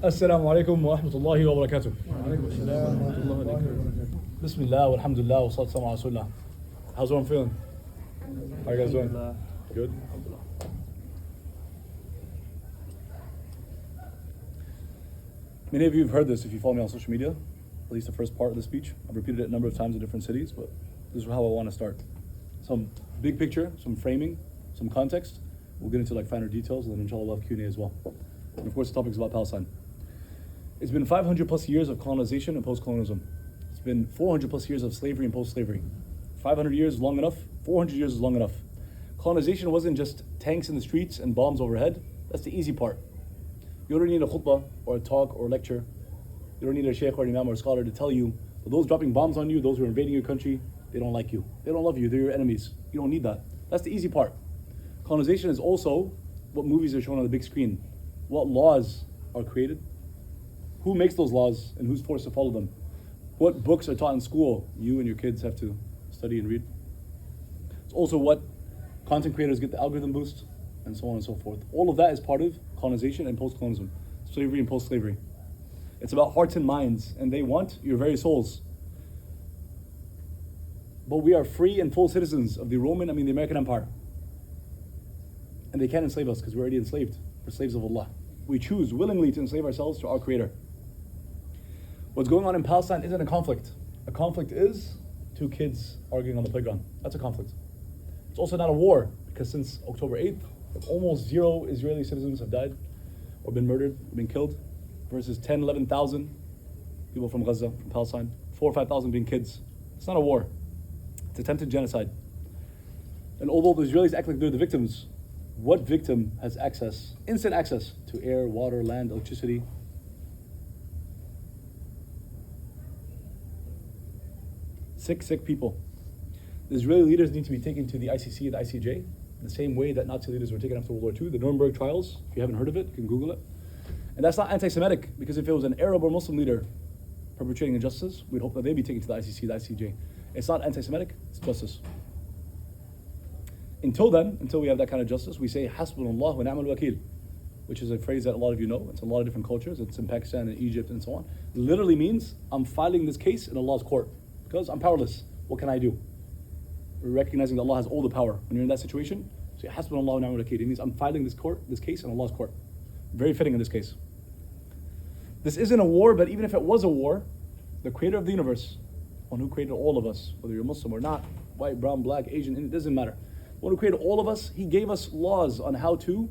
Assalamu alaikum wa rahmatullahi wa barakatuh. Bismillah, walhamdulillah, wa salatu wa rasulullah. How's everyone feeling? How are you guys doing? Good? Many of you have heard this if you follow me on social media, at least the first part of the speech. I've repeated it a number of times in different cities, but this is how I want to start. Some big picture, some framing, some context. We'll get into like finer details, and then inshallah we'll have Q&A as well. And of course the topic is about Palestine. It's been 500 plus years of colonization and post-colonialism. It's been 400 plus years of slavery and post-slavery. 500 years is long enough, 400 years is long enough. Colonization wasn't just tanks in the streets and bombs overhead. That's the easy part. You don't need a khutbah or a talk or a lecture. You don't need a sheikh or an imam or a scholar to tell you that those dropping bombs on you, those who are invading your country, they don't like you. They don't love you, they're your enemies. You don't need that. That's the easy part. Colonization is also what movies are shown on the big screen. What laws are created, who makes those laws, and who's forced to follow them. What books are taught in school, you and your kids have to study and read. It's also what content creators get the algorithm boost, and so on and so forth. All of that is part of colonization and post-colonialism, slavery and post-slavery. It's about hearts and minds, and they want your very souls. But we are free and full citizens of the American Empire. And they can't enslave us because we're already enslaved. We're slaves of Allah. We choose willingly to enslave ourselves to our Creator. What's going on in Palestine isn't a conflict. A conflict is two kids arguing on the playground. That's a conflict. It's also not a war, because since October 8th, almost 0 Israeli citizens have died or been murdered, or been killed, versus 10, 11,000 people from Gaza, from Palestine, 4,000 or 5,000 being kids. It's not a war. It's attempted genocide. And although the Israelis act like they're the victims, what victim has access, instant access to air, water, land, electricity? Sick people. The Israeli leaders need to be taken to the ICC and the ICJ, the same way that Nazi leaders were taken after World War II. The Nuremberg trials, if you haven't heard of it, you can Google it. And that's not anti-Semitic, because if it was an Arab or Muslim leader perpetrating injustice, we'd hope that they'd be taken to the ICC, the ICJ. It's not anti-Semitic, it's justice. Until then, until we have that kind of justice, we say Hasbunallah wa ni'mal wakil, which is a phrase that a lot of you know. It's in a lot of different cultures. It's in Pakistan and Egypt and so on. It literally means I'm filing this case in Allah's court because I'm powerless. What can I do? We're recognizing that Allah has all the power. When you're in that situation, say Hasbunallah wa ni'mal wakil. It means I'm filing this case in Allah's court. Very fitting in this case. This isn't a war, but even if it was a war, the creator of the universe, one who created all of us, whether you're Muslim or not, white, brown, black, Asian, it doesn't matter. One who created all of us, he gave us laws on how to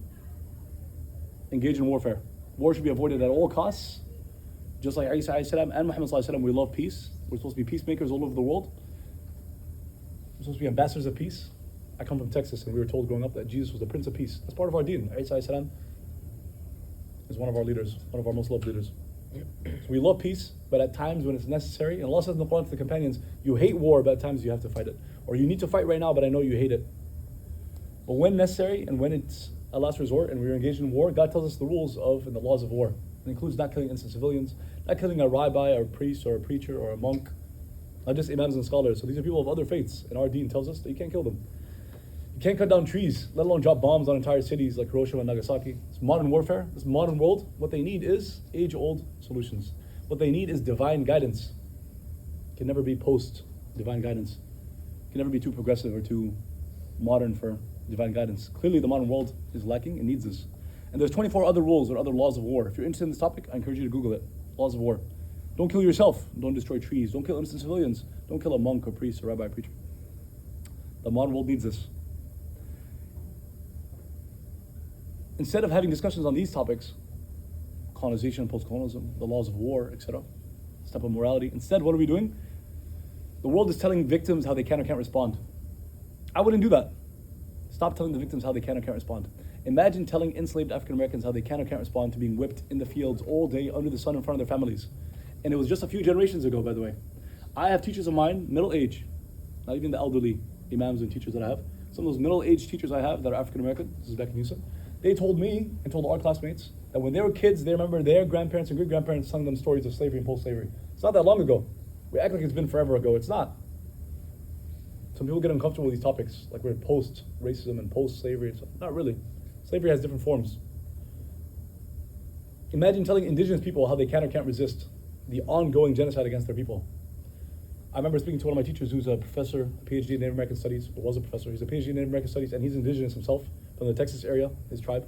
engage in warfare. War should be avoided at all costs. Just like Isa and Muhammad, we love peace. We're supposed to be peacemakers all over the world. We're supposed to be ambassadors of peace. I come from Texas, and we were told growing up that Jesus was the Prince of Peace. That's part of our deen. Isa is one of our leaders, one of our most loved leaders. So we love peace, but at times when it's necessary, and Allah says in the Quran to the companions, you hate war, but at times you have to fight it. Or you need to fight right now, but I know you hate it. But when necessary and when it's a last resort and we're engaged in war, God tells us the rules of and the laws of war. It includes not killing innocent civilians, not killing a rabbi or a priest or a preacher or a monk, not just imams and scholars. So these are people of other faiths, and our deen tells us that you can't kill them. You can't cut down trees, let alone drop bombs on entire cities like Hiroshima and Nagasaki. It's modern warfare. This modern world, what they need is age-old solutions. What they need is divine guidance. It can never be post-divine guidance. It can never be too progressive or too modern for divine guidance. Clearly the modern world is lacking and needs this. And there's 24 other rules or other laws of war. If you're interested in this topic, I encourage you to Google it. Laws of war. Don't kill yourself. Don't destroy trees. Don't kill innocent civilians. Don't kill a monk or priest or rabbi or preacher. The modern world needs this. Instead of having discussions on these topics, colonization, post-colonialism, the laws of war, etc., this type of morality, instead, what are we doing? The world is telling victims how they can or can't respond. I wouldn't do that. Stop telling the victims how they can or can't respond. Imagine telling enslaved African Americans how they can or can't respond to being whipped in the fields all day under the sun in front of their families. And it was just a few generations ago, by the way. I have teachers of mine, middle age, not even the elderly imams and teachers that I have. Some of those middle-aged teachers I have that are African American, this is back in Houston, they told me and told our classmates that when they were kids, they remember their grandparents and great-grandparents telling them stories of slavery and post-slavery. It's not that long ago. We act like it's been forever ago. It's not. Some people get uncomfortable with these topics, like we're post-racism and post-slavery. Not really. Slavery has different forms. Imagine telling indigenous people how they can or can't resist the ongoing genocide against their people. I remember speaking to one of my teachers who's a professor, a PhD in Native American Studies, or was a professor. He's a PhD in Native American Studies, and he's indigenous himself from the Texas area, his tribe.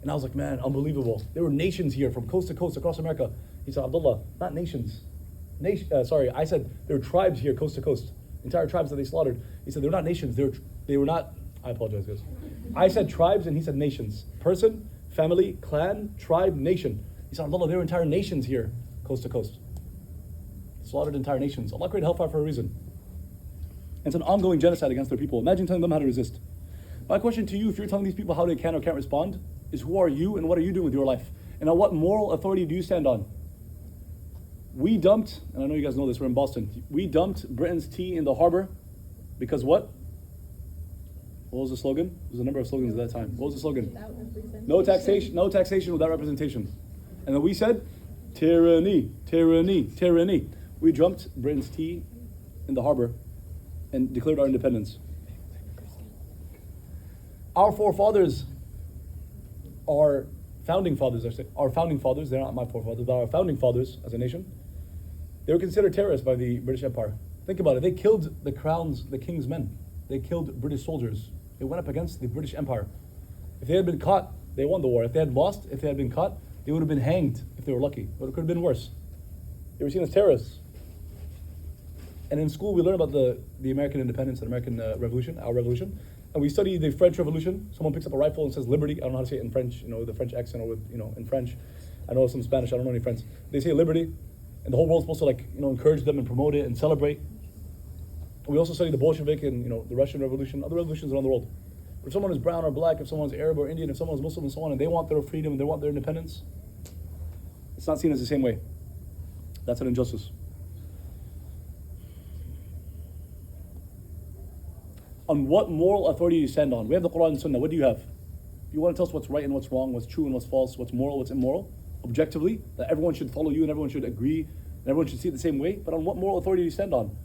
And I was like, man, unbelievable. There were nations here from coast to coast across America. He said, Abdullah, not nations. I said there were tribes here coast to coast, entire tribes that they slaughtered. He said, they're not nations. They were not, I apologize, guys. I said tribes, and he said nations. Person, family, clan, tribe, nation. He said, Abdullah, there were entire nations here, coast to coast. Slaughtered entire nations. Allah created hellfire for a reason. And it's an ongoing genocide against their people. Imagine telling them how to resist. My question to you, if you're telling these people how they can or can't respond, is who are you and what are you doing with your life? And on what moral authority do you stand on? We dumped, and I know you guys know this, we're in Boston. We dumped Britain's tea in the harbor because what? What was the slogan? There was a number of slogans at that time. What was the slogan? No taxation without representation. And then we said, tyranny, tyranny, tyranny. We dumped Britain's tea in the harbor and declared our independence. Our forefathers, our founding fathers, our founding fathers, they're not my forefathers, but our founding fathers as a nation, they were considered terrorists by the British Empire. Think about it, they killed the king's men. They killed British soldiers. They went up against the British Empire. If they had been caught, they won the war. If they had lost, if they had been caught, they would have been hanged if they were lucky. But it could have been worse. They were seen as terrorists. And in school, we learn about the American independence and American revolution, our revolution. And we study the French Revolution. Someone picks up a rifle and says liberty. I don't know how to say it in French, the French accent or with, in French. I know some Spanish, I don't know any French. They say liberty. And the whole world's supposed to encourage them and promote it and celebrate. And we also study the Bolshevik and, the Russian Revolution, other revolutions around the world. If someone is brown or black, if someone's Arab or Indian, if someone's Muslim and so on, and they want their freedom and they want their independence, it's not seen as the same way. That's an injustice. On what moral authority do you stand on? We have the Quran and Sunnah. What do you have? You want to tell us what's right and what's wrong, what's true and what's false, what's moral, what's immoral, objectively, that everyone should follow you and everyone should agree and everyone should see it the same way. But on what moral authority do you stand on?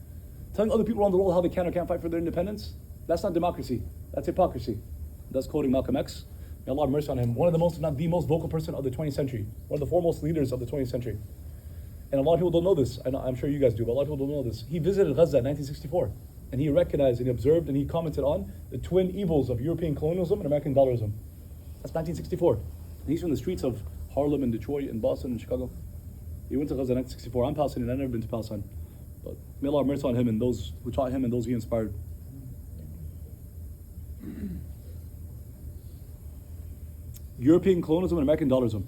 Telling other people around the world how they can or can't fight for their independence, that's not democracy. That's hypocrisy. That's quoting Malcolm X. May Allah have mercy on him. One of the most, if not the most vocal person of the 20th century. One of the foremost leaders of the 20th century. And a lot of people don't know this. I'm sure you guys do, but a lot of people don't know this. He visited Gaza in 1964. And he recognized and he observed and he commented on the twin evils of European colonialism and American dollarism. That's 1964. And he's from the streets of Harlem and Detroit and Boston and Chicago. He went to Gaza in 1964. I'm Palestinian. I've never been to Palestine. But may Allah have mercy on him and those who taught him and those he inspired. European colonialism and American dollarism.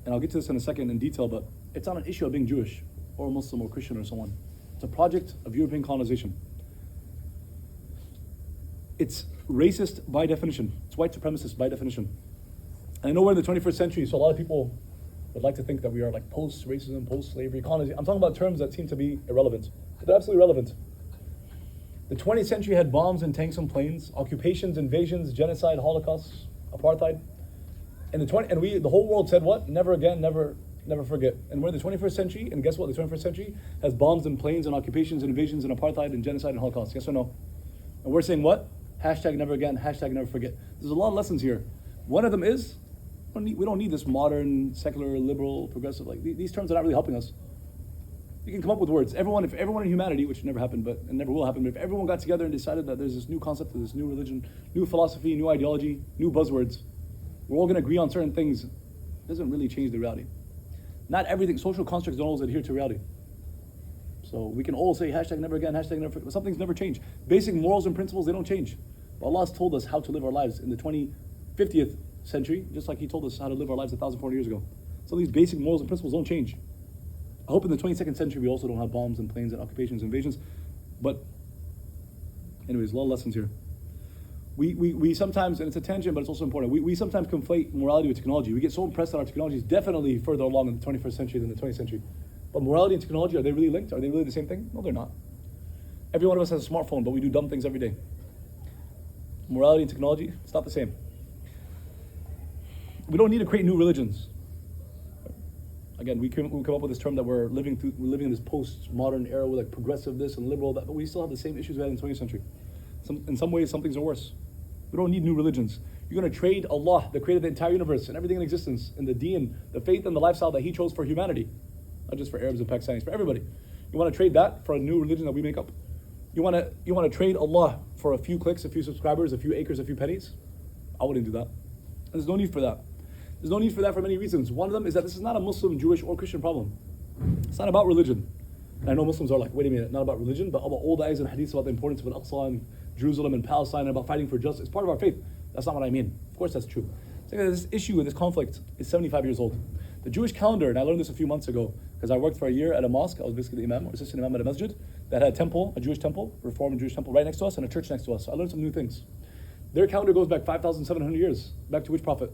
And I'll get to this in a second in detail, but it's not an issue of being Jewish or Muslim or Christian or so on. It's a project of European colonization. It's racist by definition. It's white supremacist by definition. And I know we're in the 21st century, so a lot of people would like to think that we are like post-racism, post-slavery, colonization. I'm talking about terms that seem to be irrelevant. But they're absolutely relevant. The 20th century had bombs and tanks and planes, occupations, invasions, genocide, holocausts, apartheid. And the whole world said what? Never again, never forget. And we're in the 21st century, and guess what? The 21st century has bombs and planes and occupations and invasions and apartheid and genocide and holocaust. Yes or no? And we're saying what? Hashtag never again, hashtag never forget. There's a lot of lessons here. One of them is, we don't need this modern, secular, liberal, progressive, these terms are not really helping us. You can come up with words. If everyone in humanity, which never happened, and never will happen, but if everyone got together and decided that there's this new concept, this new religion, new philosophy, new ideology, new buzzwords, we're all going to agree on certain things, it doesn't really change the reality. Not everything, social constructs don't always adhere to reality. So we can all say hashtag never again, hashtag never forget, but some things never change. Basic morals and principles, they don't change. But Allah has told us how to live our lives in the 50th century, just like He told us how to live our lives 1,400 years ago. So these basic morals and principles don't change. I hope in the 22nd century we also don't have bombs and planes and occupations and invasions. But anyways, a lot of lessons here. We sometimes, and it's a tangent, but it's also important, we sometimes conflate morality with technology. We get so impressed that our technology is definitely further along in the 21st century than the 20th century. But morality and technology, are they really linked? Are they really the same thing? No, they're not. Every one of us has a smartphone, but we do dumb things every day. Morality and technology, it's not the same. We don't need to create new religions. Again, we come up with this term that we're living in this post-modern era with progressive this and liberal that, but we still have the same issues we had in the 20th century. In some ways, some things are worse. We don't need new religions. You're going to trade Allah, that created the entire universe and everything in existence, and the deen, the faith and the lifestyle that He chose for humanity, not just for Arabs and Pakistanis, for everybody. You want to trade that for a new religion that we make up? You want to trade Allah for a few clicks, a few subscribers, a few acres, a few pennies? I wouldn't do that. There's no need for that. There's no need for that for many reasons. One of them is that this is not a Muslim, Jewish, or Christian problem. It's not about religion. And I know Muslims are like, wait a minute, not about religion, but about all the ayahs and hadiths about the importance of Al-Aqsa and Jerusalem and Palestine and about fighting for justice. It's part of our faith. That's not what I mean. Of course that's true. This issue and this conflict is 75 years old. The Jewish calendar, and I learned this a few months ago, because I worked for a year at a mosque. I was basically the imam or assistant imam at a masjid that had a temple, a Jewish temple, Reformed Jewish temple right next to us, and a church next to us. So I learned some new things. Their calendar goes back 5,700 years. Back to which prophet?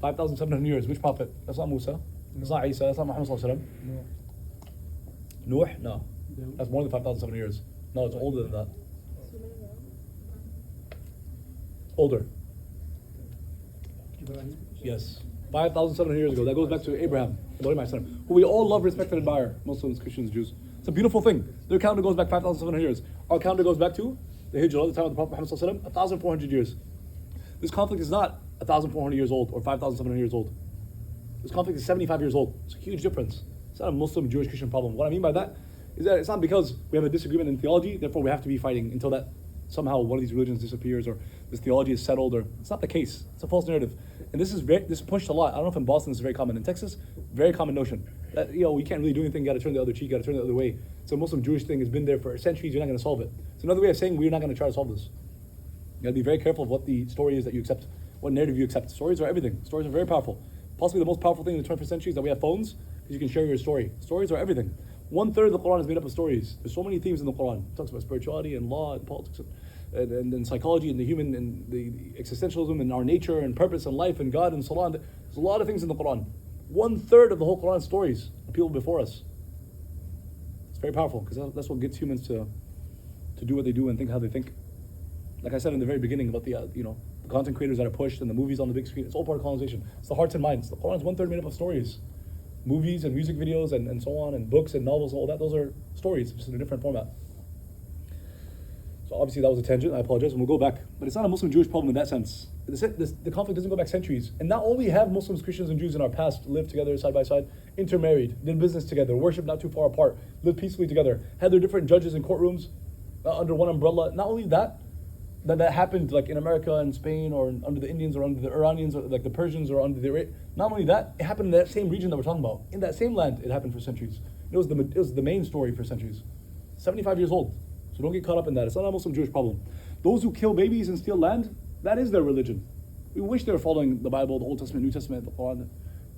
5,700 years. Which prophet? That's not Musa. That's not Isa. That's not Muhammad sallallahu alaihi wasallam. Nuh? No. That's more than 5,700 years. No, it's older than that. Older. Yes. 5,700 years ago. That goes back to Abraham, who we all love, respect, and admire. Muslims, Christians, Jews. It's a beautiful thing. Their calendar goes back 5,700 years. Our calendar goes back to the Hijrah, the time of the Prophet Muhammad sallallahu alaihi wasallam, 1,400 years. This conflict is not 1,400 years old or 5,700 years old. This conflict is 75 years old. It's a huge difference. It's not a Muslim, Jewish, Christian problem. What I mean by that is that it's not because we have a disagreement in theology, therefore we have to be fighting until that somehow one of these religions disappears or this theology is settled, or it's not the case. It's a false narrative. And this is pushed a lot. I don't know if in Boston this is very common. In Texas, very common notion. That, we can't really do anything, you gotta turn the other cheek, gotta turn the other way. It's a Muslim Jewish thing, it's been there for centuries, you're not gonna solve it. It's another way of saying we're not gonna try to solve this. You gotta be very careful of what the story is that you accept, what narrative you accept. Stories are everything. Stories are very powerful. Possibly the most powerful thing in the 21st century is that we have phones, because you can share your story. Stories are everything. 1/3 of the Quran is made up of stories. There's so many themes in the Quran. It talks about spirituality and law and politics and psychology and the human and the existentialism and our nature and purpose and life and God and salah. There's a lot of things in the Quran. 1/3 of the whole Quran is stories of people before us. It's very powerful because that's what gets humans to do what they do and think how they think. Like I said in the very beginning about the content creators that are pushed and the movies on the big screen. It's all part of colonization. It's the hearts and minds. The Quran is 1/3 made up of stories. Movies and music videos and so on, and books and novels and all that, those are stories, just in a different format. So obviously that was a tangent, I apologize, and we'll go back. But it's not a Muslim-Jewish problem in that sense. The conflict doesn't go back centuries. And not only have Muslims, Christians, and Jews in our past lived together side by side, intermarried, did business together, worshipped not too far apart, lived peacefully together, had their different judges in courtrooms under one umbrella. Not only that happened like in America and Spain or under the Indians or under the Iranians or like the Persians or under the... Not only that, it happened in that same region that we're talking about. In that same land, it happened for centuries. It was the main story for centuries. 75 years old. So don't get caught up in that. It's not a Muslim Jewish problem. Those who kill babies and steal land, that is their religion. We wish they were following the Bible, the Old Testament, New Testament, the Quran.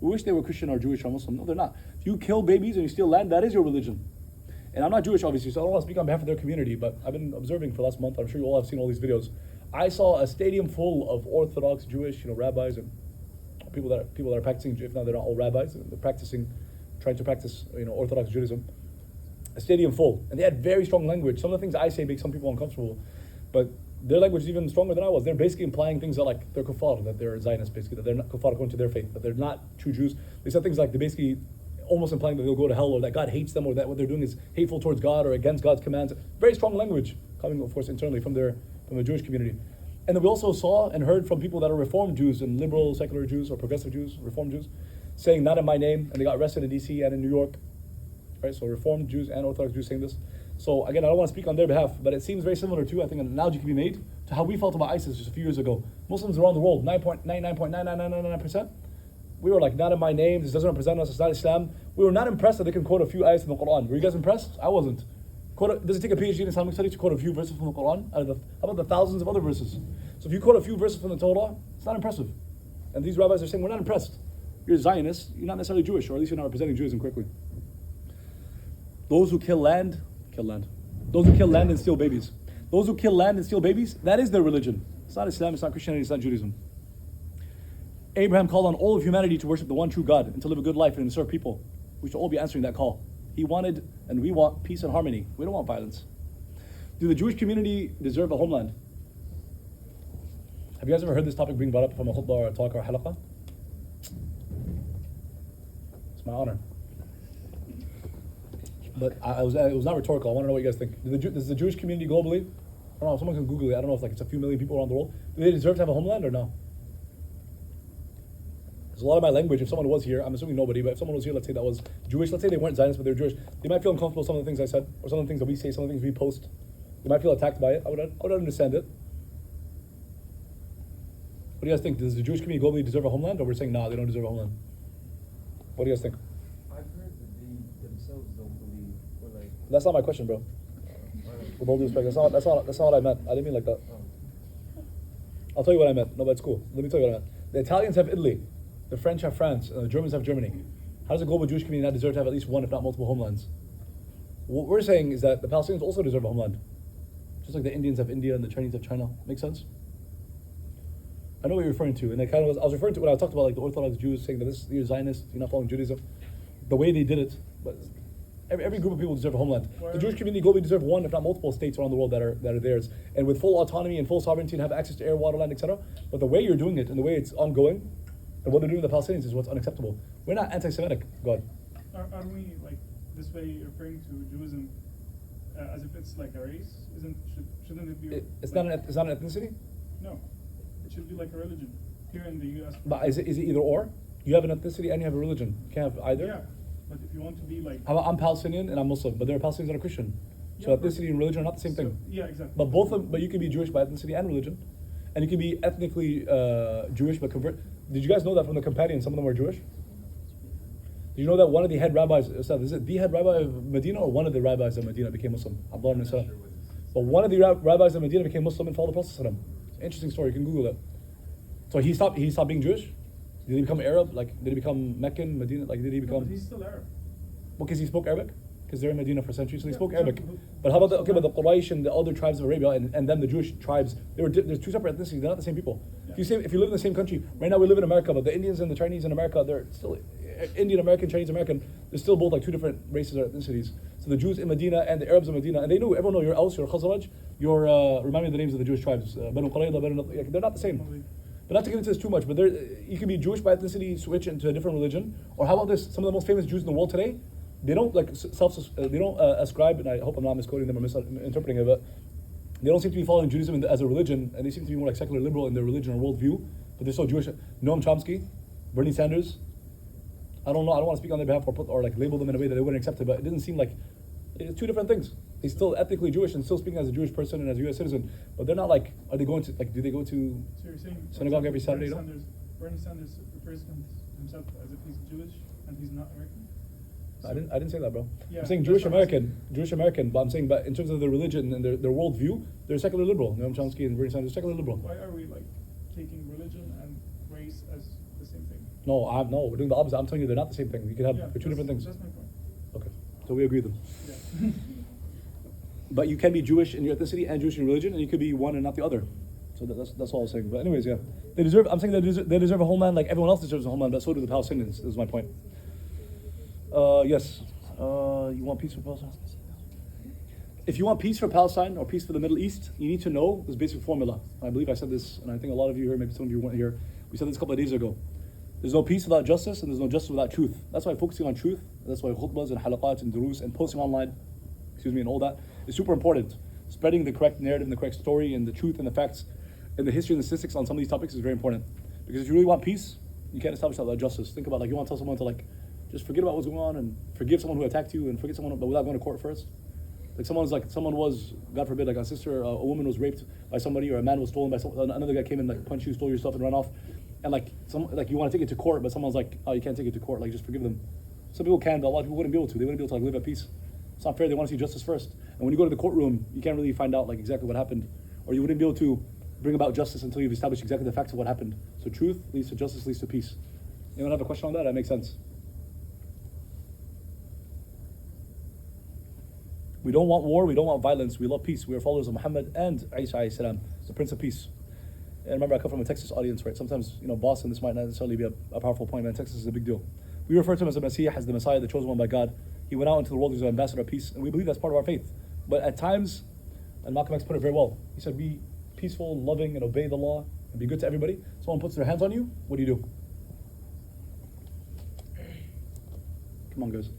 We wish they were Christian or Jewish or Muslim. No, they're not. If you kill babies and you steal land, that is your religion. And I'm not Jewish, obviously, so I don't want to speak on behalf of their community, but I've been observing for the last month. I'm sure you all have seen all these videos. I saw a stadium full of Orthodox Jewish, rabbis and people that are practicing. If not, they're not all rabbis. They're trying to practice, Orthodox Judaism. A stadium full, and they had very strong language. Some of the things I say make some people uncomfortable, but their language is even stronger than I was. They're basically implying things that like they're kuffar, that they're Zionists, basically, that they're not kuffar according to their faith, that they're not true Jews. They said things like they're basically almost implying that they'll go to hell, or that God hates them, or that what they're doing is hateful towards God or against God's commands. Very strong language coming, of course, internally from the Jewish community. And then we also saw and heard from people that are Reformed Jews and liberal, secular Jews or progressive Jews, Reformed Jews, saying not in my name, and they got arrested in DC and in New York. Right, so Reformed Jews and Orthodox Jews saying this. So again, I don't want to speak on their behalf, but it seems very similar to, I think an analogy can be made to how we felt about ISIS just a few years ago. Muslims around the world, 99.99999%. We were like, not in my name, this doesn't represent us, it's not Islam. We were not impressed that they can quote a few ayahs in the Quran. Were you guys impressed? I wasn't. Does it take a PhD in Islamic studies to quote a few verses from the Quran? How about the thousands of other verses? So if you quote a few verses from the Torah, it's not impressive. And these rabbis are saying, we're not impressed. You're Zionist, you're not necessarily Jewish, or at least you're not representing Judaism correctly. Those who kill land. Those who kill land and steal babies. Those who kill land and steal babies, that is their religion. It's not Islam, it's not Christianity, it's not Judaism. Abraham called on all of humanity to worship the one true God and to live a good life and to serve people. We should all be answering that call. He wanted, and we want, peace and harmony. We don't want violence. Do the Jewish community deserve a homeland? Have you guys ever heard this topic being brought up from a khutbah or a talk or a halaqa? It's my honor. But it was not rhetorical. I want to know what you guys think. Does the Jewish community globally I don't know, someone can Google it. I don't know if like it's a few million people around the world. Do they deserve to have a homeland or no? Because a lot of my language, if someone was here, I'm assuming nobody, but if someone was here, let's say that was Jewish, let's say they weren't Zionists, but they're Jewish, they might feel uncomfortable with some of the things I said, or some of the things that we say, some of the things we post. They might feel attacked by it. I would understand it. What do you guys think? Does the Jewish community globally deserve a homeland, or we're saying nah, they don't deserve a homeland? What do you guys think? I've heard that they themselves don't believe, or like. That's not my question, bro. With all due respect, that's not what I meant. I didn't mean like that. I'll tell you what I meant. No, but it's cool. Let me tell you what I meant. The Italians have Italy, the French have France, and the Germans have Germany. How does the global Jewish community not deserve to have at least one, if not multiple, homelands? What we're saying is that the Palestinians also deserve a homeland, just like the Indians have India and the Chinese have China. Make sense? I know what you're referring to, and I was referring to when I talked about like the Orthodox Jews saying that this you're Zionist, you're not following Judaism. The way they did it, but every group of people deserve a homeland. The Jewish community globally deserve one, if not multiple, states around the world that are theirs, and with full autonomy and full sovereignty and have access to air, water, land, etc. But the way you're doing it and the way it's ongoing, and what they're doing to the Palestinians is what's unacceptable. We're not anti-Semitic, God. Are we like this way referring to Judaism as if it's like a race? Shouldn't it be? It's like, not an ethnicity. No, it should be like a religion here in the U.S. But is it either or? You have an ethnicity and you have a religion. You can't have either. Yeah, but if you want to be like, I'm Palestinian and I'm Muslim, but there are Palestinians that are Christian. So Yeah, ethnicity and religion are not the same thing. yeah, exactly. But you can be Jewish by ethnicity and religion, and you can be ethnically Jewish but convert. Did you guys know that from the companions, some of them were Jewish? Did you know that one of the head rabbis, is it the head rabbi of Medina or one of the rabbis of Medina became Muslim? Abdullah ibn Salam. But one of the rabbis of Medina became Muslim and followed the Prophet. Interesting story. You can Google it. So he stopped being Jewish. Did he become Arab? Like, did he become Meccan, Medina? Like, did he become? But he's still Arab. Well, because he spoke Arabic. Because they're in Medina for centuries, so they spoke exactly. Arabic. But how about but the Quraysh and the other tribes of Arabia, and then the Jewish tribes? There's two separate ethnicities. They're not the same people. Yeah. If you live in the same country, right now we live in America, but the Indians and the Chinese in America, they're still Indian American, Chinese American. They're still both like two different races or ethnicities. So the Jews in Medina and the Arabs in Medina, and everyone know you're Aus, you're Khazraj, you're remind me of the names of the Jewish tribes. Banu Qurayza, they're not the same. But not to get into this too much, but you can be Jewish by ethnicity, switch into a different religion. Or how about this? Some of the most famous Jews in the world today, they don't like ascribe, and I hope I'm not misquoting them or misinterpreting it, but they don't seem to be following Judaism as a religion, and they seem to be more like secular liberal in their religion or worldview, but they're still Jewish. Noam Chomsky, Bernie Sanders. I don't know. I don't want to speak on their behalf or like label them in a way that they wouldn't accept it, but it doesn't seem like it's two different things. He's still ethnically Jewish and still speaking as a Jewish person and as a U.S. citizen, but they're not like. Are they going to like? Do they go to So you're saying synagogue every Saturday? Bernie Sanders refers himself as if he's Jewish and he's not American. I didn't say that, bro. Yeah, I'm saying Jewish American, but I'm saying, but in terms of their religion and their worldview, they're secular liberal. Noam Chomsky and Bernie Sanders are secular liberal. Why are we like taking religion and race as the same thing? No, we're doing the opposite. I'm telling you, they're not the same thing. You can have they're two different things. That's my point. Okay, so we agree with them. Yeah. But you can be Jewish in your ethnicity and Jewish in religion, and you could be one and not the other. So that's all I'm saying. But anyways, yeah, they deserve. I'm saying they deserve a homeland like everyone else deserves a homeland, but so do the Palestinians. Is my point. Yes. You want peace for Palestine? If you want peace for Palestine or peace for the Middle East, you need to know this basic formula. I believe I said this, and I think a lot of you here, maybe some of you weren't here. We said this a couple of days ago. There's no peace without justice, and there's no justice without truth. That's why focusing on truth, that's why khutbahs and halaqat and durus and posting online, and all that is super important. Spreading the correct narrative and the correct story and the truth and the facts and the history and the statistics on some of these topics is very important. Because if you really want peace, you can't establish that without justice. Think about like you want to tell someone to like just forget about what's going on and forgive someone who attacked you and forget someone, but without going to court first. Like someone was, God forbid, like a woman was raped by somebody, or a man was stolen by another guy came in, like punched you, stole your stuff, and ran off. And like you want to take it to court, but someone's like, oh, you can't take it to court. Like just forgive them. Some people can, but a lot of people wouldn't be able to. They wouldn't be able to like live at peace. It's not fair. They want to see justice first. And when you go to the courtroom, you can't really find out like exactly what happened, or you wouldn't be able to bring about justice until you've established exactly the facts of what happened. So truth leads to justice, leads to peace. Anyone have a question on that? That makes sense. We don't want war, we don't want violence, we love peace. We are followers of Muhammad and Isa alayhi salam, the Prince of Peace. And remember, I come from a Texas audience, right? Sometimes, Boston, this might not necessarily be a powerful point, man. Texas is a big deal. We refer to him as the Messiah, as the Messiah, the chosen one by God. He went out into the world as an ambassador of peace, and we believe that's part of our faith. But at times, and Malcolm X put it very well, he said, be peaceful, loving, and obey the law, and be good to everybody. Someone puts their hands on you, what do? Come on, guys.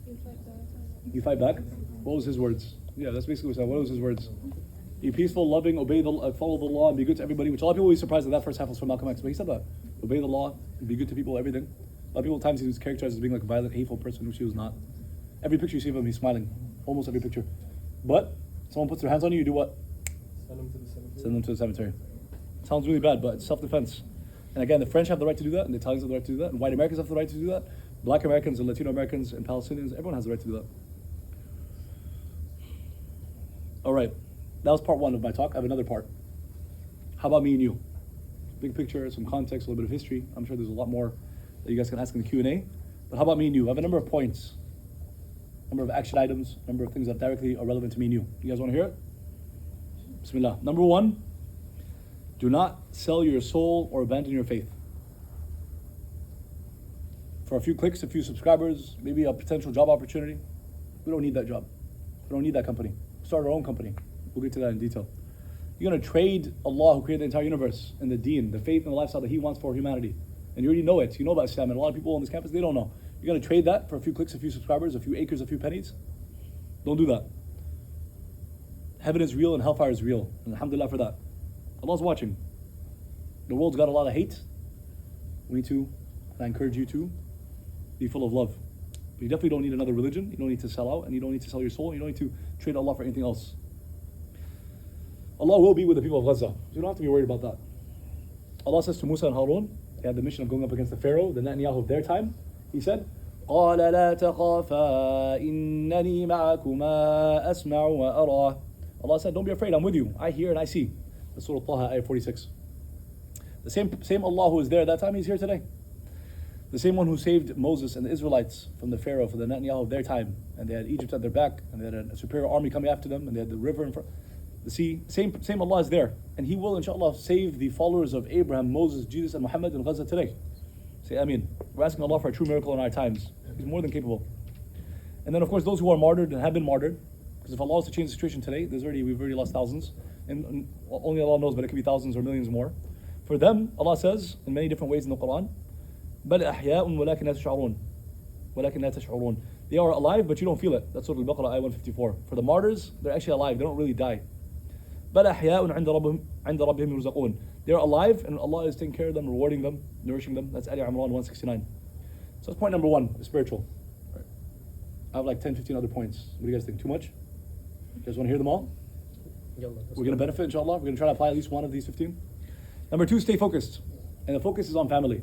You fight back. You fight back? What was his words? Yeah, that's basically what he said. What was his words? Be peaceful, loving, obey follow the law, and be good to everybody. Which a lot of people will be surprised that that first half was from Malcolm X, but he said that. Obey the law, and be good to people, everything. A lot of people at times he was characterized as being like a violent, hateful person, which he was not. Every picture you see of him, he's smiling. Almost every picture. But someone puts their hands on you, you do what? Send them to the cemetery. Send them to the cemetery. Sounds really bad, but it's self-defense. And again, the French have the right to do that, and the Italians have the right to do that, and white Americans have the right to do that. Black Americans and Latino Americans and Palestinians, everyone has the right to do that. All right, that was part one of my talk. I have another part. How about me and you? Big picture, some context, a little bit of history. I'm sure there's a lot more that you guys can ask in the Q&A. But how about me and you? I have a number of points, number of action items, number of things that directly are relevant to me and you. You guys want to hear it? Bismillah. Number one, do not sell your soul or abandon your faith. For a few clicks, a few subscribers, maybe a potential job opportunity, we don't need that job. We don't need that company. Start our own company. We'll get to that in detail. You're going to trade Allah who created the entire universe and the deen, the faith and the lifestyle that He wants for humanity. And you already know it. You know about Islam. And a lot of people on this campus, they don't know. You're going to trade that for a few clicks, a few subscribers, a few acres, a few pennies. Don't do that. Heaven is real and hellfire is real. And alhamdulillah for that. Allah's watching. The world's got a lot of hate. We need to, and I encourage you to, be full of love. But you definitely don't need another religion. You don't need to sell out, and you don't need to sell your soul. You don't need to trade Allah for anything else. Allah will be with the people of Gaza. So you don't have to be worried about that. Allah says to Musa and Harun, they had the mission of going up against the Pharaoh, the Netanyahu of their time. He said, قَالَ لَا تَخَافَا إِنَّنِي مَعَكُمَا أَسْمَعُ وَأَرَى. Allah said, don't be afraid, I'm with you. I hear and I see. That's Surah Taha, ayah 46. The same Allah who was there at that time, He's here today. The same one who saved Moses and the Israelites from the Pharaoh, from the Netanyahu of their time. And they had Egypt at their back, and they had a superior army coming after them, and they had the river in front. The sea, same Allah is there. And He will, inshallah, save the followers of Abraham, Moses, Jesus, and Muhammad in Gaza today. Say Ameen. We're asking Allah for a true miracle in our times. He's more than capable. And then, of course, those who are martyred and have been martyred, because if Allah was to change the situation today, we've already lost thousands. And only Allah knows, but it could be thousands or millions more. For them, Allah says in many different ways in the Quran, بَلْ أَحْيَاءٌ وَلَكِنْ لَا تَشْعُرُونَ وَلَكِنْ لَا تَشْعُرُونَ. They are alive, but you don't feel it. That's Surah Al-Baqarah, ayah 154. For the martyrs, they're actually alive. They don't really die. بَلْ أَحْيَاءٌ عِنْدَ رَبِّهِمْ يُرْزَقُونَ. They're alive, and Allah is taking care of them, rewarding them, nourishing them. That's Ali Imran 169. So that's point number one, spiritual. Right. I have like 10, 15 other points. What do you guys think? Too much? You guys want to hear them all? We're going to benefit, inshallah. We're going to try to apply at least one of these 15. Number two, stay focused. And the focus is on family.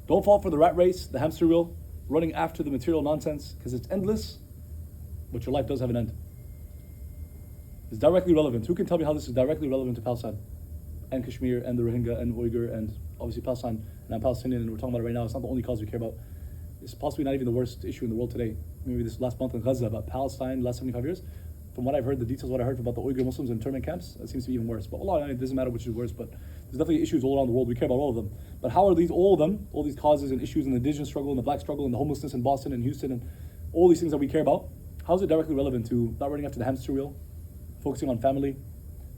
Don't fall for the rat race, the hamster wheel, running after the material nonsense, because it's endless, but your life does have an end. It's directly relevant. Who can tell me how this is directly relevant to Palestine and Kashmir and the Rohingya and Uyghur and obviously Palestine, and I'm Palestinian and we're talking about it right now. It's not the only cause we care about. It's possibly not even the worst issue in the world today. Maybe this last month in Gaza about Palestine, the last 75 years. From what I've heard, the details of what I heard about the Uyghur Muslims in internment camps, it seems to be even worse. But Allah, it doesn't matter which is worse, but there's definitely issues all around the world. We care about all of them. But how are all these causes and issues in the indigenous struggle and the black struggle and the homelessness in Boston and Houston and all these things that we care about, how is it directly relevant to not running after the hamster wheel, focusing on family,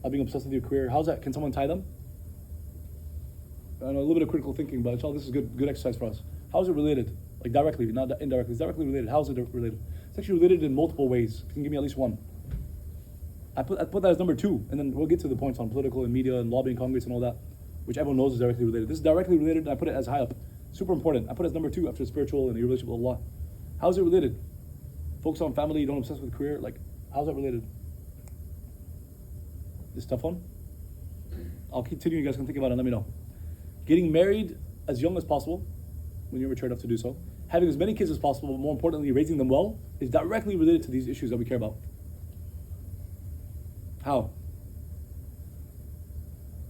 not being obsessed with your career? How's that? Can someone tie them? I know a little bit of critical thinking, but inshallah, this is good exercise for us. How is it related? Like directly, not indirectly. It's directly related. How is it related? It's actually related in multiple ways. If you can give me at least one. I put that as number two, and then we'll get to the points on political and media and lobbying Congress and all that, which everyone knows is directly related. This is directly related, and I put it as high up. Super important. I put it as number two after spiritual and your relationship with Allah. How is it related? Focus on family, you don't obsess with career. Like, how's that related? This tough one? I'll continue, you guys can think about it and let me know. Getting married as young as possible, when you're mature enough to do so. Having as many kids as possible, but more importantly, raising them well, is directly related to these issues that we care about. How?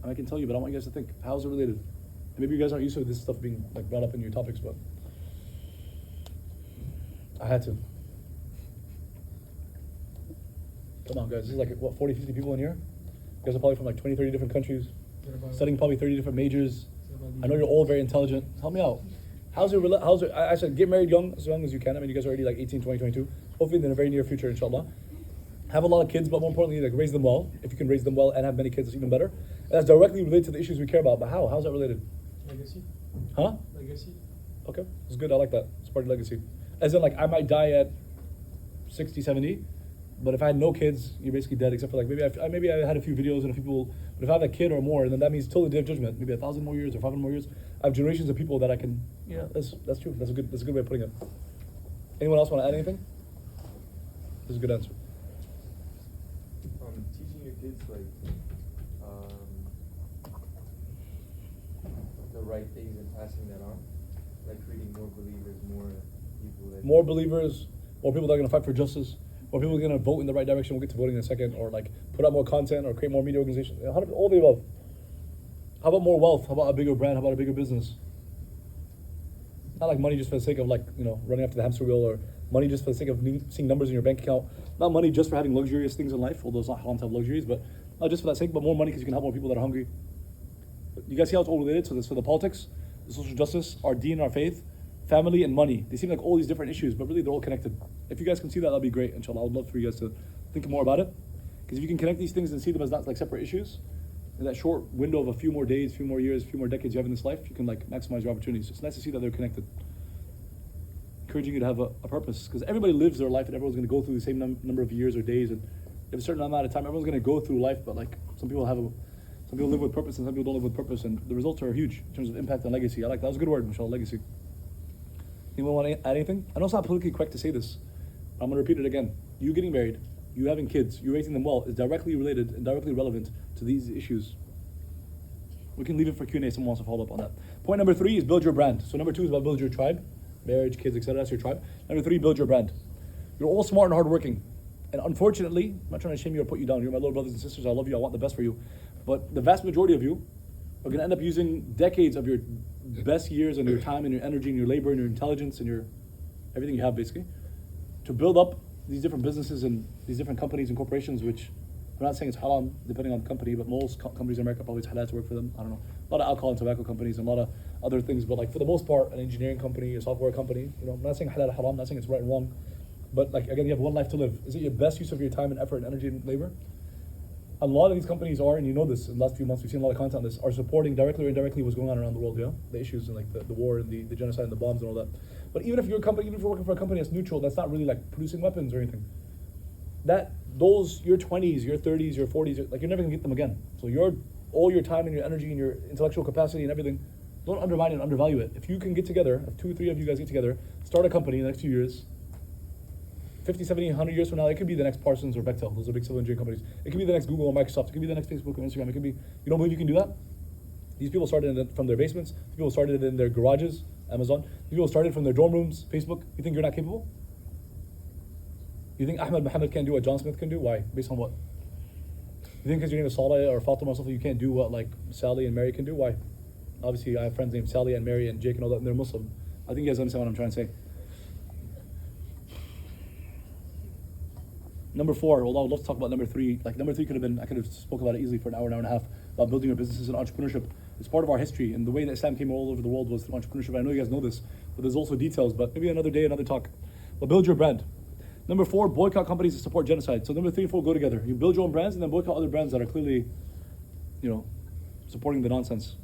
I can tell you, but I want you guys to think. How is it related? And maybe you guys aren't used to this stuff being like brought up in your topics, but I had to. Come on, guys. This is like, what, 40, 50 people in here? You guys are probably from like 20, 30 different countries, studying probably 30 different majors. I know you're all very intelligent. Help me out. How's it? I said get married as young as you can. I mean, you guys are already like 18, 20, 22. Hopefully in the very near future, inshallah. Have a lot of kids, but more importantly, like raise them well. If you can raise them well and have many kids, it's even better. And that's directly related to the issues we care about. But how? How's that related? Legacy. Huh? Legacy. Okay, it's good. I like that. It's part of legacy. As in, like, I might die at 60, 70, But if I had no kids, you're basically dead, except for like maybe I had a few videos and a few people. But if I have a kid or more, then that means totally day of judgment. Maybe 1,000 more years or 500 more years. I have generations of people that I can. Yeah, that's true. That's a good way of putting it. Anyone else want to add anything? That's a good answer. Teaching your kids the right things and passing that on, like creating more believers, more people that More believers, more people that are going to fight for justice, more people are going to vote in the right direction. We'll get to voting in a second, or like put out more content, or create more media organizations. All the above. How about more wealth? How about a bigger brand? How about a bigger business? Not like money just for the sake of running after the hamster wheel, or money just for the sake of seeing numbers in your bank account. Not money just for having luxurious things in life, although it's not haram to have luxuries, but not just for that sake, but more money because you can help more people that are hungry. You guys see how it's all related? So this for the politics, the social justice, our deen, our faith, family, and money. They seem like all these different issues, but really they're all connected. If you guys can see that, that'd be great, inshallah. I would love for you guys to think more about it. Because if you can connect these things and see them as not like separate issues, in that short window of a few more days, few more years, few more decades you have in this life, you can like maximize your opportunities. It's nice to see that they're connected. Encouraging you to have a purpose, because everybody lives their life and everyone's going to go through the same number of years or days, and if a certain amount of time, everyone's going to go through life, but like some people live with purpose and some people don't live with purpose, and the results are huge in terms of impact and legacy. I like that. Was a good word, inshallah, legacy. Anyone want to add anything? I know it's not politically correct to say this, but I'm going to repeat it again. You getting married, you having kids, you raising them well is directly related and directly relevant to these issues. We can leave it for Q&A. Someone wants to follow up on that. Point number 3 is build your brand. So number 2 is about build your tribe, marriage, kids, etc. That's your tribe. Number 3, build your brand. You're all smart and hardworking, and unfortunately, I'm not trying to shame you or put you down. You're my little brothers and sisters. I love you. I want the best for you. But the vast majority of you are going to end up using decades of your best years and your time and your energy and your labor and your intelligence and your everything you have basically to build up these different businesses and these different companies and corporations, which I'm not saying it's haram depending on the company, but most companies in America probably it's halal to work for them. I don't know. A lot of alcohol and tobacco companies and a lot of other things, but like for the most part, an engineering company, a software company, I'm not saying halal haram, I'm not saying it's right and wrong, but like again, you have one life to live. Is it your best use of your time and effort and energy and labor? A lot of these companies are, and you know this, in the last few months we've seen a lot of content on this, are supporting directly or indirectly what's going on around the world, the issues and like the war and the genocide and the bombs and all that. But even if you're working for a company that's neutral, that's not really like producing weapons or anything, your 20s, your 30s, your 40s, like you're never gonna get them again. So all your time and your energy and your intellectual capacity and everything, don't undermine and undervalue it. If you can get together, if 2 or 3 of you guys get together, start a company in the next few years, 50, 70, 100 years from now, it could be the next Parsons or Bechtel. Those are big civil engineering companies. It could be the next Google or Microsoft. It could be the next Facebook or Instagram. It could be, you don't believe you can do that? These people started from their basements. These people started in their garages, Amazon. These people started from their dorm rooms, Facebook. You think you're not capable? You think Ahmed Mohammed can't do what John Smith can do? Why? Based on what? You think because your name is Saleh or Fatima or something, you can't do what like Sally and Mary can do? Why? Obviously, I have friends named Sally and Mary and Jake and all that, and they're Muslim. I think you guys understand what I'm trying to say. Number 4, although I would love to talk about number 3. Like number 3 I could have spoke about it easily for an hour and a half, about building your businesses and entrepreneurship. It's part of our history, and the way that Islam came all over the world was through entrepreneurship. I know you guys know this, but there's also details, but maybe another day, another talk. But build your brand. Number 4, boycott companies that support genocide. So number 3 and 4 go together. You build your own brands and then boycott other brands that are clearly, supporting the nonsense.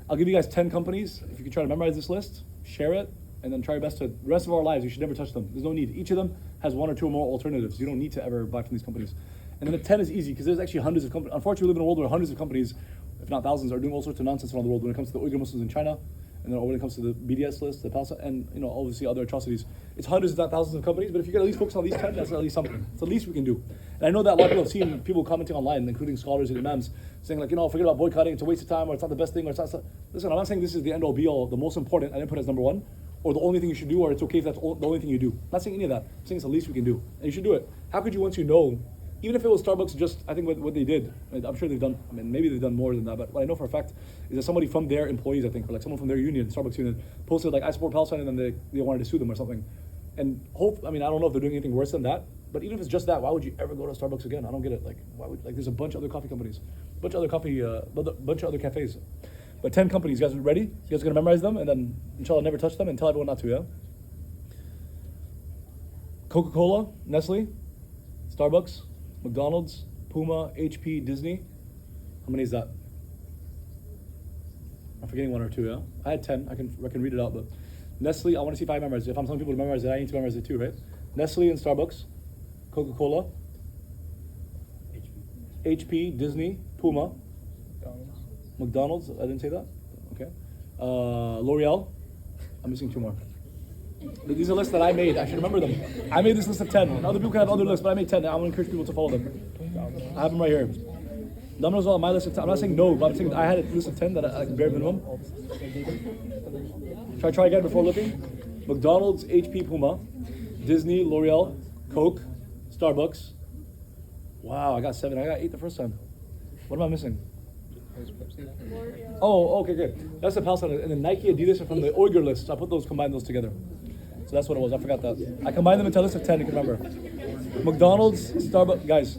I'll give you guys 10 companies. If you can try to memorize this list, share it, and then try your best to, the rest of our lives, you should never touch them. There's no need. Each of them has 1 or 2 or more alternatives. You don't need to ever buy from these companies. And then the 10 is easy because there's actually hundreds of companies. Unfortunately, we live in a world where hundreds of companies, if not thousands, are doing all sorts of nonsense around the world when it comes to the Uyghur Muslims in China, and then when it comes to the BDS list, the Palestine, and obviously other atrocities. It's hundreds, if not thousands of companies, but if you can at least focus on these 10, that's at least something. It's the least we can do. And I know that a lot of people have seen people commenting online, including scholars and imams, saying like, forget about boycotting, it's a waste of time, or it's not the best thing, or it's not. Listen, I'm not saying this is the end all be all, the most important, I didn't put it as number 1, or the only thing you should do, or it's okay if that's the only thing you do. I'm not saying any of that. I'm saying it's the least we can do. And you should do it. How could you, once you know, even if it was Starbucks, I think what they did, I'm sure they've done, maybe they've done more than that, but what I know for a fact is that somebody from their employees, I think, or like someone from their union, Starbucks union, posted like, I support Palestine, and then they wanted to sue them or something. And I don't know if they're doing anything worse than that, but even if it's just that, why would you ever go to Starbucks again? I don't get it. Like, why would, there's a bunch of other coffee companies, a bunch of other cafes. But 10 companies, you guys ready? You guys are gonna memorize them, and then inshallah never touch them, and tell everyone not to, yeah? Coca-Cola, Nestle, Starbucks, McDonald's, Puma, HP, Disney. How many is that? I'm forgetting 1 or 2, yeah? I had 10, I can read it out, but Nestle, I want to see if I memorize it. If I'm telling people to memorize it, I need to memorize it too, right? Nestle and Starbucks, Coca-Cola, HP, Disney, Puma, McDonald's. I didn't say that. Okay. L'Oreal. I'm missing 2 more. These are lists that I made. I should remember them. I made this list of 10. And other people can have other lists, but I made 10. I want to encourage people to follow them. I have them right here. Numbers on my list of 10. I'm not saying no, but I'm saying I had a list of 10 that I bare minimum. Should I try again before looking? McDonald's, HP, Puma, Disney, L'Oreal, Coke, Starbucks. Wow, I got 7. I got 8 the first time. What am I missing? Oh, okay, good. That's the Palestine. And then Nike, Adidas are from the Uyghur list. So I combined those together. So that's what it was. I forgot that. I combined them into a list of 10. You can remember. McDonald's, Starbucks, guys.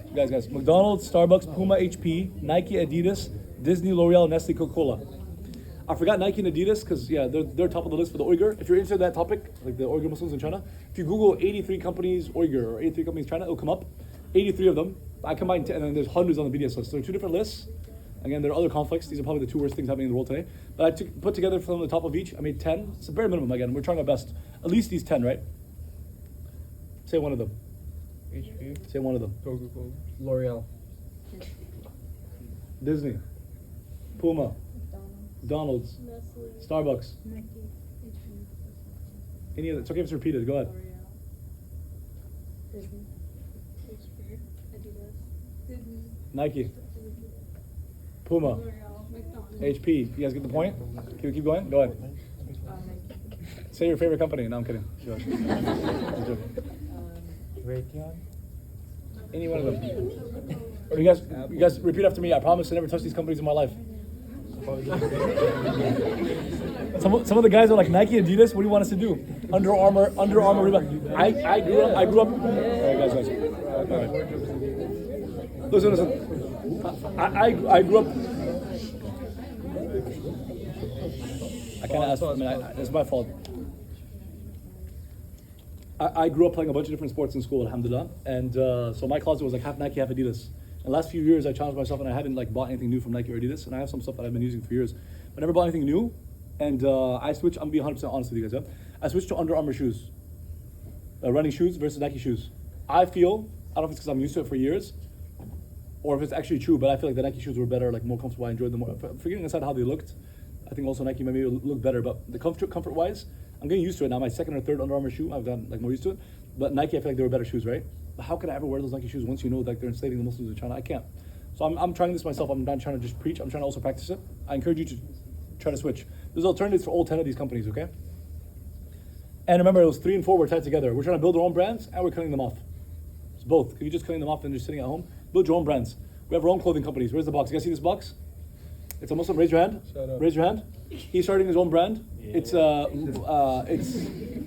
McDonald's, Starbucks, Puma, HP, Nike, Adidas, Disney, L'Oreal, Nestle, Coca-Cola. I forgot Nike and Adidas because they're top of the list for the Uyghur. If you're into that topic, like the Uyghur Muslims in China, if you Google 83 companies Uyghur or 83 companies China, it'll come up. 83 of them. I combined 10, and then there's hundreds on the BDS list. So there are 2 different lists. Again, there are other conflicts. These are probably the 2 worst things happening in the world today. But I put together from the top of each. I made 10. It's a bare minimum. Again, we're trying our best. At least these 10, right? Say one of them. HP. Say one of them. Coca-Cola. L'Oreal. Disney. Puma. McDonald's. Starbucks. Any of it. It's okay if it's repeated. Go ahead. Nike. Puma. HP. You guys get the point? Can we keep going? Go ahead. Say your favorite company. No, I'm kidding. Go ahead. Raytheon. Any one of them. Or you guys repeat after me. I promise to never touch these companies in my life. Some of the guys are like Nike, Adidas. What do you want us to do? Under Armour, Reebok. I grew up. All right, guys. All right. Listen. I grew up. I kind of asked. I mean, it's my fault. I grew up playing a bunch of different sports in school, alhamdulillah, and so my closet was like half Nike, half Adidas. In the last few years, I challenged myself, and I haven't like bought anything new from Nike or Adidas, and I have some stuff that I've been using for years, but I never bought anything new. And I switched. I'm gonna be 100% honest with you guys. Yeah? I switched to Under Armour shoes, running shoes versus Nike shoes. I don't know if it's because I'm used to it for years, or if it's actually true, but I feel like the Nike shoes were better, like more comfortable. I enjoyed them more. Forgetting aside how they looked, I think also Nike maybe look better, but the comfort-wise, I'm getting used to it now. My second or third Under Armour shoe, I've gotten like more used to it. But Nike, I feel like they were better shoes, right? But how can I ever wear those Nike shoes once you know like they're enslaving the Muslims in China? I can't. So I'm trying this myself. I'm not trying to just preach. I'm trying to also practice it. I encourage you to try to switch. There's alternatives for all 10 of these companies, okay? And remember, it was 3 and 4 were tied together. We're trying to build our own brands and we're cutting them off. It's both. If you're just cutting them off and just sitting at home, build your own brands. We have our own clothing companies. Where's the box? You guys see this box? It's a Muslim. Raise your hand. Raise your hand. He's starting his own brand. Yeah.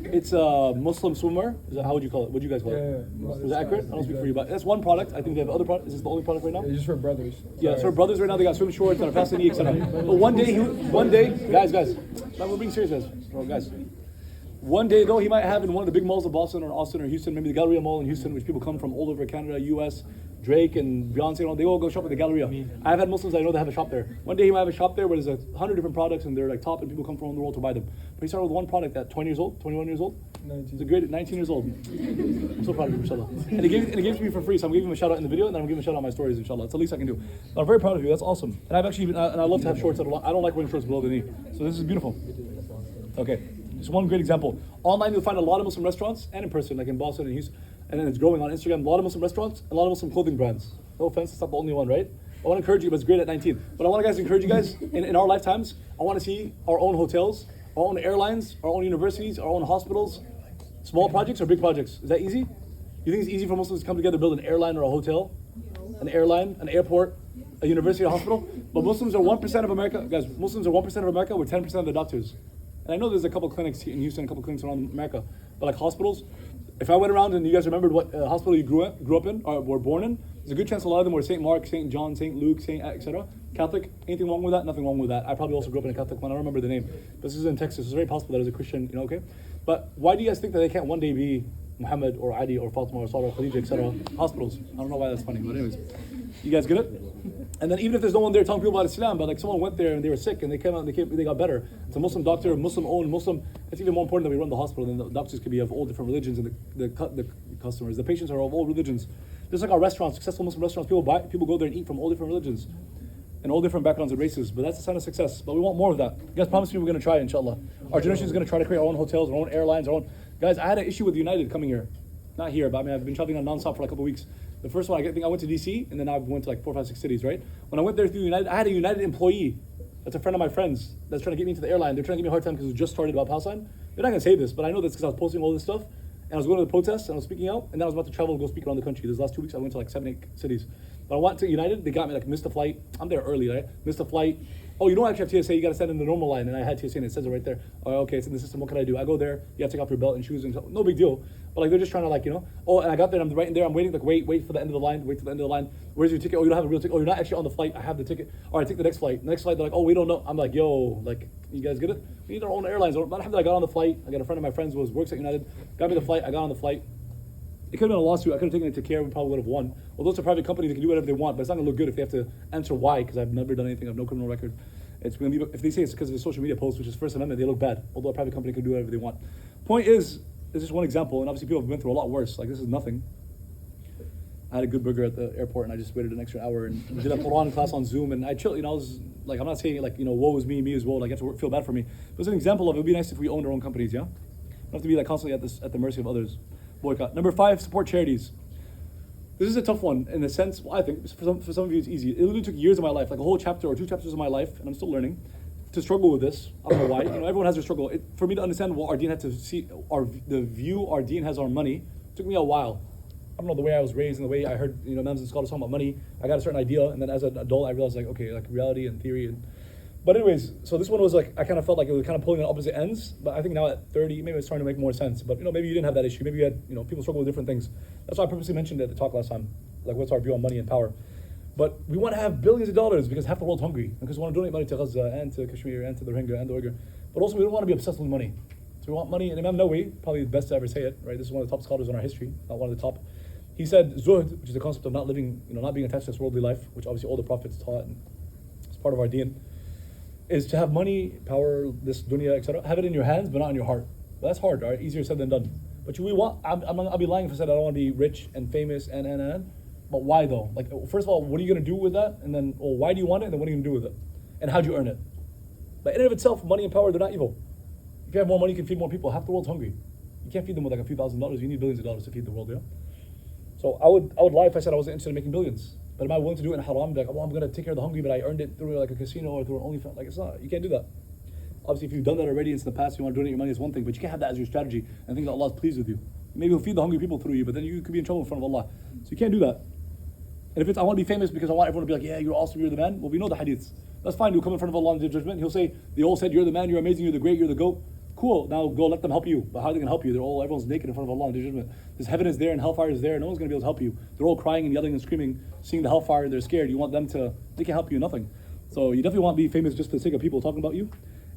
It's a Muslim swimwear. Is that, how would you call it? What do you guys call it? Yeah. Is that accurate? I don't speak for you, but that's one product. I think they have other products. Is this the only product right now? Yeah, just for brothers. Yeah, it's for brothers right now. They got swim shorts and a past knee, etc. But one day, guys, now we're being serious, guys. One day though, he might have in one of the big malls of Boston or Austin or Houston, maybe the Galleria Mall in Houston, which people come from all over Canada, US, Drake and Beyonce, they all go shop at the Galleria. I've had Muslims I know that have a shop there. One day he might have a shop there where there's 100 different products and they're like top and people come from all over the world to buy them. But he started with one product at 20 years old, 21 years old. 19. He's a great 19 years old. I'm so proud of him, inshallah. And he gave it to me for free, so I'm giving him a shout out in the video and then I'm giving him a shout out on my stories, inshallah. That's the least I can do. But I'm very proud of you, that's awesome. And I've actually, and I love to have shorts that I don't like wearing shorts below the knee. So this is beautiful. Okay. Just one great example. Online, you'll find a lot of Muslim restaurants, and in person, like in Boston and Houston, and then it's growing on Instagram. A lot of Muslim restaurants, a lot of Muslim clothing brands. No offense, it's not the only one, right? I want to encourage you, but it's great at 19. But I want to encourage you guys, in our lifetimes, I want to see our own hotels, our own airlines, our own universities, our own hospitals, small projects or big projects. Is that easy? You think it's easy for Muslims to come together, build an airline or a hotel, an airline, an airport, a university, a hospital? But Muslims are 1% of America, guys. Muslims are 1% of America. We're 10% of the doctors. And I know there's a couple clinics in Houston, a couple clinics around America, but like hospitals, if I went around and you guys remembered what hospital you grew up in or were born in, there's a good chance a lot of them were St. Mark, St. John, St. Luke, etc. Catholic. Anything wrong with that? Nothing wrong with that. I probably also grew up in a Catholic one. I don't remember the name. But this is in Texas. It's very possible that as a Christian, okay? But why do you guys think that they can't one day be Muhammad or Adi or Fatima or Sarah or Khadija, etc. hospitals? I don't know why that's funny, but anyways. You guys get it? And then even if there's no one there telling people about Islam, but like someone went there and they were sick and they came out and they got better. It's a Muslim doctor, Muslim-owned, Muslim. It's even more important that we run the hospital. And the doctors could be of all different religions and the customers. The patients are of all religions. Just like our restaurants, successful Muslim restaurants, people go there and eat from all different religions and all different backgrounds and races. But that's a sign of success. But we want more of that. You guys promise me we're going to try, inshallah. Our generation is going to try to create our own hotels, our own airlines, our own. Guys, I had an issue with United coming here. Not here, but I mean, I've been traveling on nonstop for like a couple of weeks. The first one, I think I went to DC, and then I went to like 4, 5, 6 cities, right? When I went there through United, I had a United employee that's a friend of my friend's that's trying to get me into the airline. They're trying to give me a hard time because it was just started about Palestine. They're not going to say this, but I know this because I was posting all this stuff, and I was going to the protests, and I was speaking out, and then I was about to travel and go speak around the country. These last 2 weeks, I went to like 7, 8 cities. But I went to United, they got me like, missed the flight. I'm there early, right? Missed the flight. Oh, you don't actually have TSA, you got to send in the normal line. And I had TSA and it says it right there. Oh, okay, it's in the system, what can I do? I go there, you have to take off your belt and shoes and no big deal. But like, they're just trying to like, oh, and I got there and I'm right in there, I'm waiting, like wait for the end of the line, wait till the end of the line. Where's your ticket? Oh, you don't have a real ticket. Oh, you're not actually on the flight, I have the ticket. All right, take the next flight. The next flight, they're like, oh, we don't know. I'm like, yo, like, you guys get it? We need our own airlines. But I got on the flight, I got a friend of my friends works at United, got me the flight, I got on the flight. It could have been a lawsuit. I could have taken it to care. We probably would have won. Although it's a private company, they can do whatever they want, but it's not going to look good if they have to answer why, because I've never done anything. I have no criminal record. It's going to be, if they say it's because of a social media post, which is First Amendment, they look bad. Although a private company can do whatever they want. Point is, this is one example, and obviously people have been through a lot worse. Like, this is nothing. I had a good burger at the airport, and I just waited an extra hour and did a Quran class on Zoom, and I chilled. I was like, I'm not saying like, woe is me is woe. Like, you have to feel bad for me. But it's an example of it would be nice if we owned our own companies. Yeah, don't have to be like constantly at the mercy of others. Boycott. Number 5, support charities. This is a tough one in the sense, well, I think for some of you it's easy. It literally took years of my life, like a whole chapter or 2 chapters of my life, and I'm still learning, to struggle with this. I don't know why. Everyone has their struggle. For me to understand what our deen had to see, the view our deen has on money, took me a while. I don't know, the way I was raised and the way I heard, imams and scholars talking about money, I got a certain idea, and then as an adult, I realized like, okay, like reality and theory. But anyways, so this one was like, I kind of felt like it was kind of pulling in opposite ends, but I think now at 30, maybe it's starting to make more sense. But maybe you didn't have that issue. Maybe you had, people struggle with different things. That's why I purposely mentioned it at the talk last time, like what's our view on money and power. But we want to have billions of dollars because half the world's hungry, because we want to donate money to Gaza and to Kashmir and to the Rohingya and the Uyghur. But also we don't want to be obsessed with money. So we want money, and Imam Nawawi, probably the best to ever say it, right? This is one of the top scholars in our history, not one of the top. He said, zuhd, which is the concept of not living, not being attached to this worldly life, which obviously all the prophets taught, and it's part of our deen, is to have money, power, this dunya, etc. Have it in your hands, but not in your heart. Well, that's hard, right? Easier said than done. But I'll be lying if I said I don't want to be rich and famous and. But why though? Like, first of all, what are you going to do with that? And then, why do you want it? And then what are you going to do with it? And how do you earn it? But in and of itself, money and power, they're not evil. If you have more money, you can feed more people. Half the world's hungry. You can't feed them with like a few $1,000s. You need billions of dollars to feed the world, yeah? So I would lie if I said I wasn't interested in making billions. But am I willing to do it in haram? Like, I'm going to take care of the hungry, but I earned it through like a casino or through an OnlyFans. Like, it's not. You can't do that. Obviously, if you've done that already in the past, you want to donate your money is one thing, but you can't have that as your strategy and think that Allah is pleased with you. Maybe He'll feed the hungry people through you, but then you could be in trouble in front of Allah. So you can't do that. And if it's, I want to be famous because I want everyone to be like, yeah, you're awesome, you're the man. Well, we know the hadiths. That's fine. You'll come in front of Allah on the judgment. He'll say, they all said, you're the man, you're amazing, you're the great, you're the GOAT. Cool. Now go let them help you. But how are they going to help you? Everyone's naked in front of Allah on the judgment. This heaven is there and hellfire is there. No one's going to be able to help you. They're all crying and yelling and screaming, seeing the hellfire. They're scared. You want them to, they can't help you, nothing. So you definitely want to be famous just for the sake of people talking about you.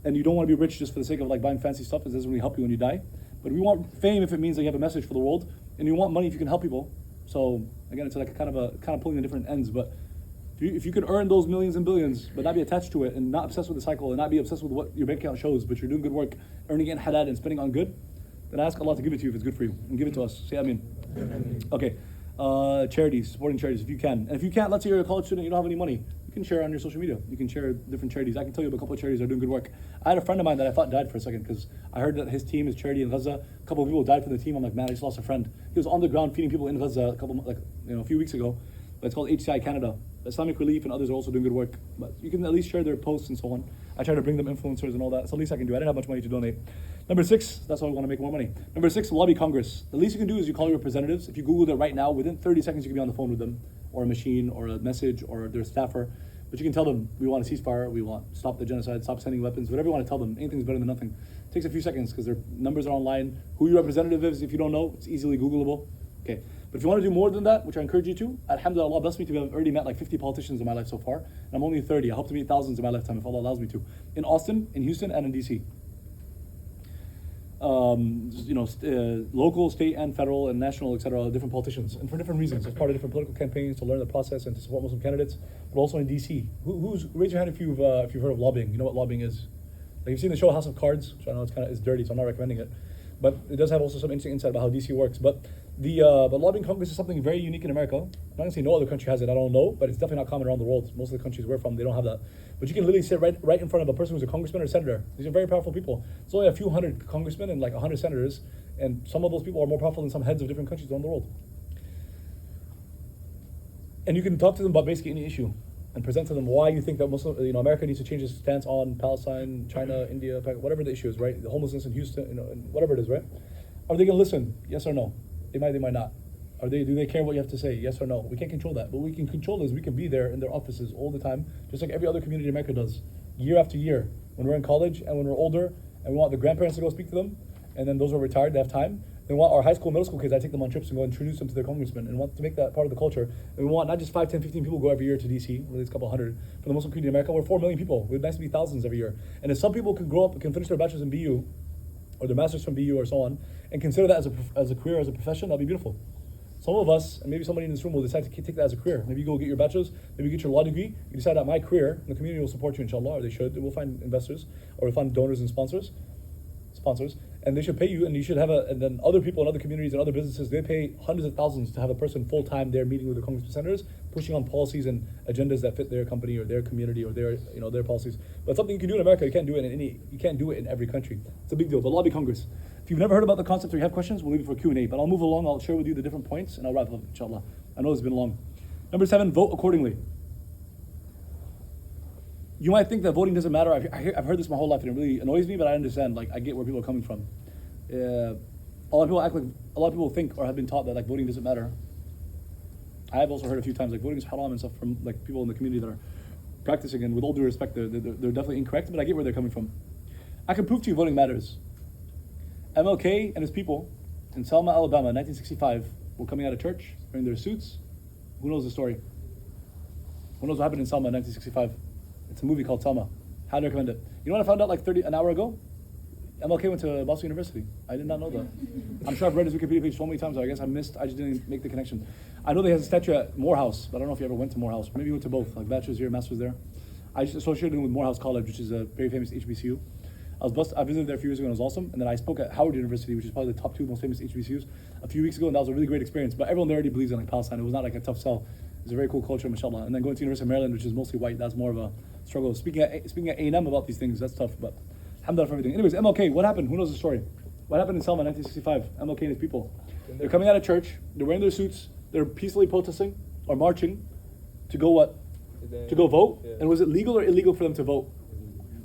And you don't want to be rich just for the sake of like buying fancy stuff. It doesn't really help you when you die. But we want fame if it means that you have a message for the world. And you want money if you can help people. So again, it's like kind of pulling in different ends. But if you could earn those millions and billions, but not be attached to it and not obsessed with the cycle and not be obsessed with what your bank account shows, but you're doing good work, earning it in halal and spending on good, then ask Allah to give it to you if it's good for you and give it to us. Say Ameen. Okay. Charities, supporting charities if you can. And if you can't, let's say you're a college student, you don't have any money, you can share on your social media. You can share different charities. I can tell you about a couple of charities that are doing good work. I had a friend of mine that I thought died for a second because I heard that his team, his charity in Gaza, a couple of people died from the team. I'm like, man, I just lost a friend. He was on the ground feeding people in Gaza a few weeks ago. But it's called HCI Canada. Islamic Relief and others are also doing good work. But you can at least share their posts and so on. I try to bring them influencers and all that. It's the least I can do. I didn't have much money to donate. Number 6, that's why I want to make more money. Number 6, lobby Congress. The least you can do is you call your representatives. If you Google it right now, within 30 seconds you can be on the phone with them, or a machine, or a message, or their staffer. But you can tell them, we want a ceasefire, we want stop the genocide, stop sending weapons, whatever you want to tell them. Anything's better than nothing. It takes a few seconds because their numbers are online. Who your representative is, if you don't know, it's easily Googleable. Okay. But if you want to do more than that, which I encourage you to, alhamdulillah, Allah blessed me to have already met like 50 politicians in my life so far. And I'm only 30. I hope to meet thousands in my lifetime if Allah allows me to. In Austin, in Houston, and in DC. Local, state, and federal, and national, etc., different politicians. And for different reasons. As part of different political campaigns to learn the process and to support Muslim candidates. But also in DC. Raise your hand if you've heard of lobbying. You know what lobbying is. Like you've seen the show House of Cards, which I know it's dirty, so I'm not recommending it. But it does have also some interesting insight about how DC works. But the lobbying Congress is something very unique in America. I'm not gonna say no other country has it. I don't know, but it's definitely not common around the world. Most of the countries we're from, they don't have that. But you can literally sit right in front of a person who's a congressman or senator. These are very powerful people. It's only a few hundred congressmen and like 100 senators, and some of those people are more powerful than some heads of different countries around the world. And you can talk to them about basically any issue and present to them why you think that America needs to change its stance on Palestine, China, India, whatever the issue is, right? The homelessness in Houston, and whatever it is, right? Are they going to listen? Yes or no? They might not. Do they care what you have to say? Yes or no? We can't control that. But what we can control is we can be there in their offices all the time, just like every other community in America does, year after year. When we're in college and when we're older, and we want the grandparents to go speak to them, and then those who are retired, they have time. They want our high school, middle school kids, I take them on trips and go introduce them to their congressman and want to make that part of the culture. And we want not just 5, 10, 15 people go every year to DC, or at least a couple hundred. For the Muslim community in America, we're 4 million people. We'd nice to be thousands every year. And if some people can grow up, can finish their bachelor's in BU, or their master's from BU or so on, and consider that as a career, as a profession, that'd be beautiful. Some of us, and maybe somebody in this room will decide to take that as a career. Maybe you go get your bachelor's, maybe you get your law degree, you decide that my career, the community will support you, inshallah, or they should. We'll find investors, or we'll find donors and sponsors, and they should pay you, and you should have and then other people in other communities and other businesses, they pay hundreds of thousands to have a person full-time there meeting with the congressmen senators, pushing on policies and agendas that fit their company or their community or their policies. But something you can do in America, you can't do it in every country. It's a big deal. The lobby Congress. If you've never heard about the concept or you have questions, we'll leave it for Q&A. But I'll move along, I'll share with you the different points, and I'll wrap up, inshallah. I know it's been long. Number 7, vote accordingly. You might think that voting doesn't matter. I've heard this my whole life, and it really annoys me, but I understand. Like, I get where people are coming from. A lot of people think or have been taught that like voting doesn't matter. I have also heard a few times like voting is haram and stuff from like people in the community that are practicing, and with all due respect, they're definitely incorrect, but I get where they're coming from. I can prove to you voting matters. MLK and his people in Selma, Alabama, 1965, were coming out of church wearing their suits. Who knows the story? Who knows what happened in Selma in 1965? It's a movie called Selma. Highly recommend it. You know what I found out like an hour ago? MLK went to Boston University. I did not know that. I'm sure I've read his Wikipedia page so many times, I guess I just didn't make the connection. I know they have a statue at Morehouse, but I don't know if you ever went to Morehouse. Maybe you went to both, like bachelor's here, master's there. I just associated him with Morehouse College, which is a very famous HBCU. I visited there a few years ago and it was awesome. And then I spoke at Howard University, which is probably the top 2 most famous HBCUs, a few weeks ago, and that was a really great experience. But everyone there already believes in like Palestine. It was not like a tough sell. It's a very cool culture, mashallah. And then going to University of Maryland, which is mostly white, that's more of a struggle. Speaking at A&M about these things, that's tough, but alhamdulillah for everything. Anyways, MLK, what happened? Who knows the story? What happened in Selma in 1965? MLK and his people. They're coming out of church, they're wearing their suits, they're peacefully protesting or marching to go what? To go vote? Yeah. And was it legal or illegal for them to vote?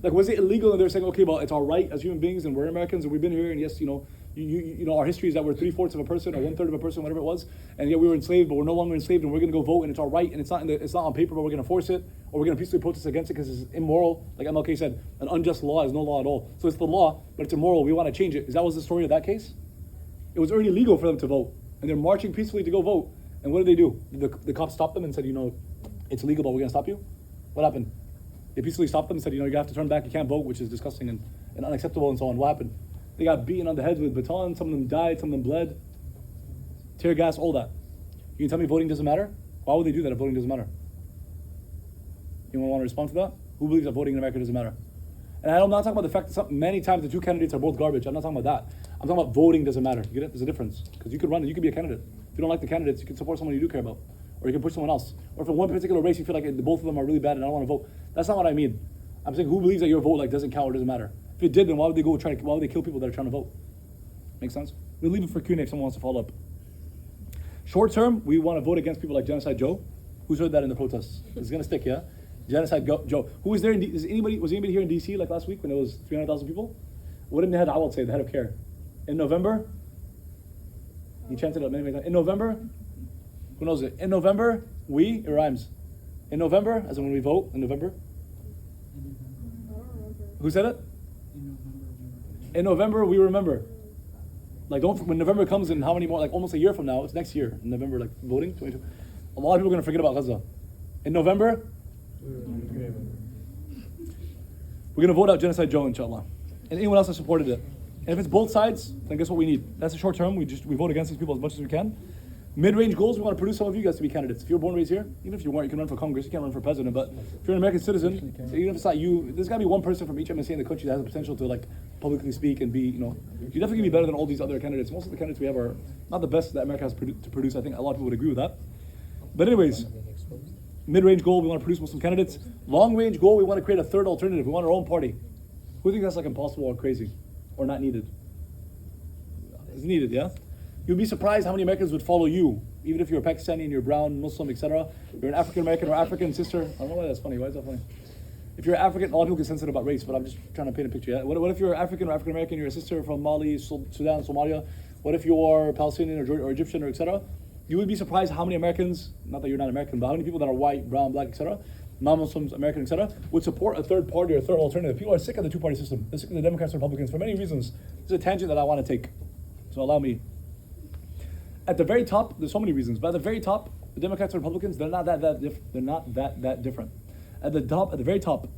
Like, was it illegal and they're saying, okay, well, it's our right as human beings and we're Americans and we've been here, and yes, our history is that we're 3/4 of a person or 1/3 of a person, whatever it was, and yeah, we were enslaved, but we're no longer enslaved, and we're going to go vote, and it's our right, and it's not on paper, but we're going to force it, or we're going to peacefully protest against it because it's immoral. Like MLK said, an unjust law is no law at all. So it's the law, but it's immoral. We want to change it. Is that was the story of that case? It was already legal for them to vote, and they're marching peacefully to go vote. And what did they do? The cops stopped them and said, it's legal, but we're going to stop you. What happened? They peacefully stopped them and said, you have to turn back. You can't vote, which is disgusting and unacceptable, and so on. What happened? They got beaten on the heads with batons. Some of them died. Some of them bled. Tear gas, all that. You can tell me voting doesn't matter? Why would they do that if voting doesn't matter? Anyone want to respond to that? Who believes that voting in America doesn't matter? And I'm not talking about the fact that many times the 2 candidates are both garbage. I'm not talking about that. I'm talking about voting doesn't matter. You get it? There's a difference. Because you could run and you could be a candidate. If you don't like the candidates, you can support someone you do care about. Or you can push someone else. Or for one particular race, you feel like both of them are really bad and I don't want to vote. That's not what I mean. I'm saying who believes that your vote doesn't count or doesn't matter? If it did, then why would they kill people that are trying to vote? Make sense? We'll leave it for Q&A if someone wants to follow up. Short term, we want to vote against people like Genocide Joe. Who's heard that in the protests? It's going to stick, yeah? Genocide Joe. Who was there was anybody here in DC like last week when it was 300,000 people? What did the head Awad say, the head of CARE? In November? He chanted it many times. In November? Who knows it? In November, it rhymes. In November, as in when we vote, in November? Who said it? In November, we remember. Like, when November comes in how many more, like almost a year from now, it's next year, in November, like voting, 22. A lot of people are going to forget about Gaza. In November, we're going to vote out Genocide Joe, inshallah. And anyone else that supported it. And if it's both sides, then guess what we need? That's a short term, we vote against these people as much as we can. Mid-range goals, we want to produce some of you guys to be candidates. If you're born and raised here, even if you weren't, you can run for Congress, you can't run for president, but if you're an American citizen, even if it's not you, there's got to be one person from each MSA in the country that has the potential to publicly speak and be, you definitely can be better than all these other candidates. Most of the candidates we have are not the best that America has to produce. I think a lot of people would agree with that. But anyways, mid-range goal, we want to produce Muslim candidates. Long-range goal, we want to create a third alternative. We want our own party. Who thinks that's like impossible or crazy or not needed? It's needed, yeah? You'd be surprised how many Americans would follow you, even if you're a Pakistani and you're brown, Muslim, etc. You're an African American or African sister. I don't know why that's funny. Why is that funny? If you're African, a lot of people get sensitive about race, but I'm just trying to paint a picture. Yeah? What if you're African or African American, you're a sister from Mali, Sudan, Somalia? What if you're Palestinian or Egyptian or etc.? You would be surprised how many Americans, not that you're not American, but how many people that are white, brown, black, etc., non-Muslims, American, etc., would support a third party or a third alternative. People are sick of the two-party system. They're sick of the Democrats and Republicans for many reasons. This is a tangent that I want to take. So allow me. At the very top, there's so many reasons, but at the very top, the Democrats and Republicans, they're not that different. At the very top,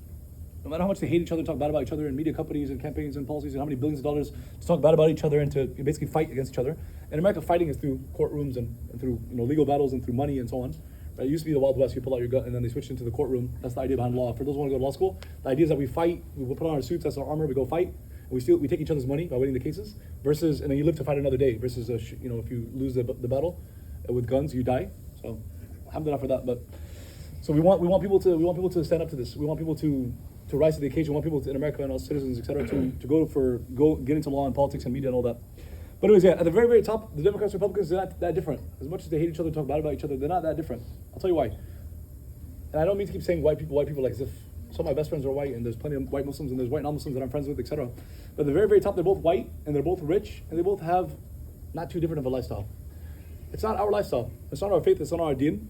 no matter how much they hate each other, talk bad about each other in media companies and campaigns and policies and how many billions of dollars to talk bad about each other and to basically fight against each other. In America, fighting is through courtrooms and through legal battles and through money and so on. Right? It used to be the Wild West, you pull out your gun and then they switched into the courtroom. That's the idea behind law. For those who want to go to law school, the idea is that we fight, we put on our suits, that's our armor, we go fight, and we take each other's money by winning the cases, versus, and then you live to fight another day, versus, if you lose the battle with guns, you die. So, alhamdulillah for that. But so we want people to stand up to this. We want people to rise to the occasion. We want people in America and all citizens, etc., to get into law and politics and media and all that. But anyways, yeah, at the very, very top, the Democrats and Republicans, they're not that different. As much as they hate each other, talk bad about each other, they're not that different. I'll tell you why. And I don't mean to keep saying white people, like as if some of my best friends are white, and there's plenty of white Muslims, and there's white non-Muslims that I'm friends with, etc. But at the very, very top, they're both white, and they're both rich, and they both have not too different of a lifestyle. It's not our lifestyle. It's not our faith. It's not our deen.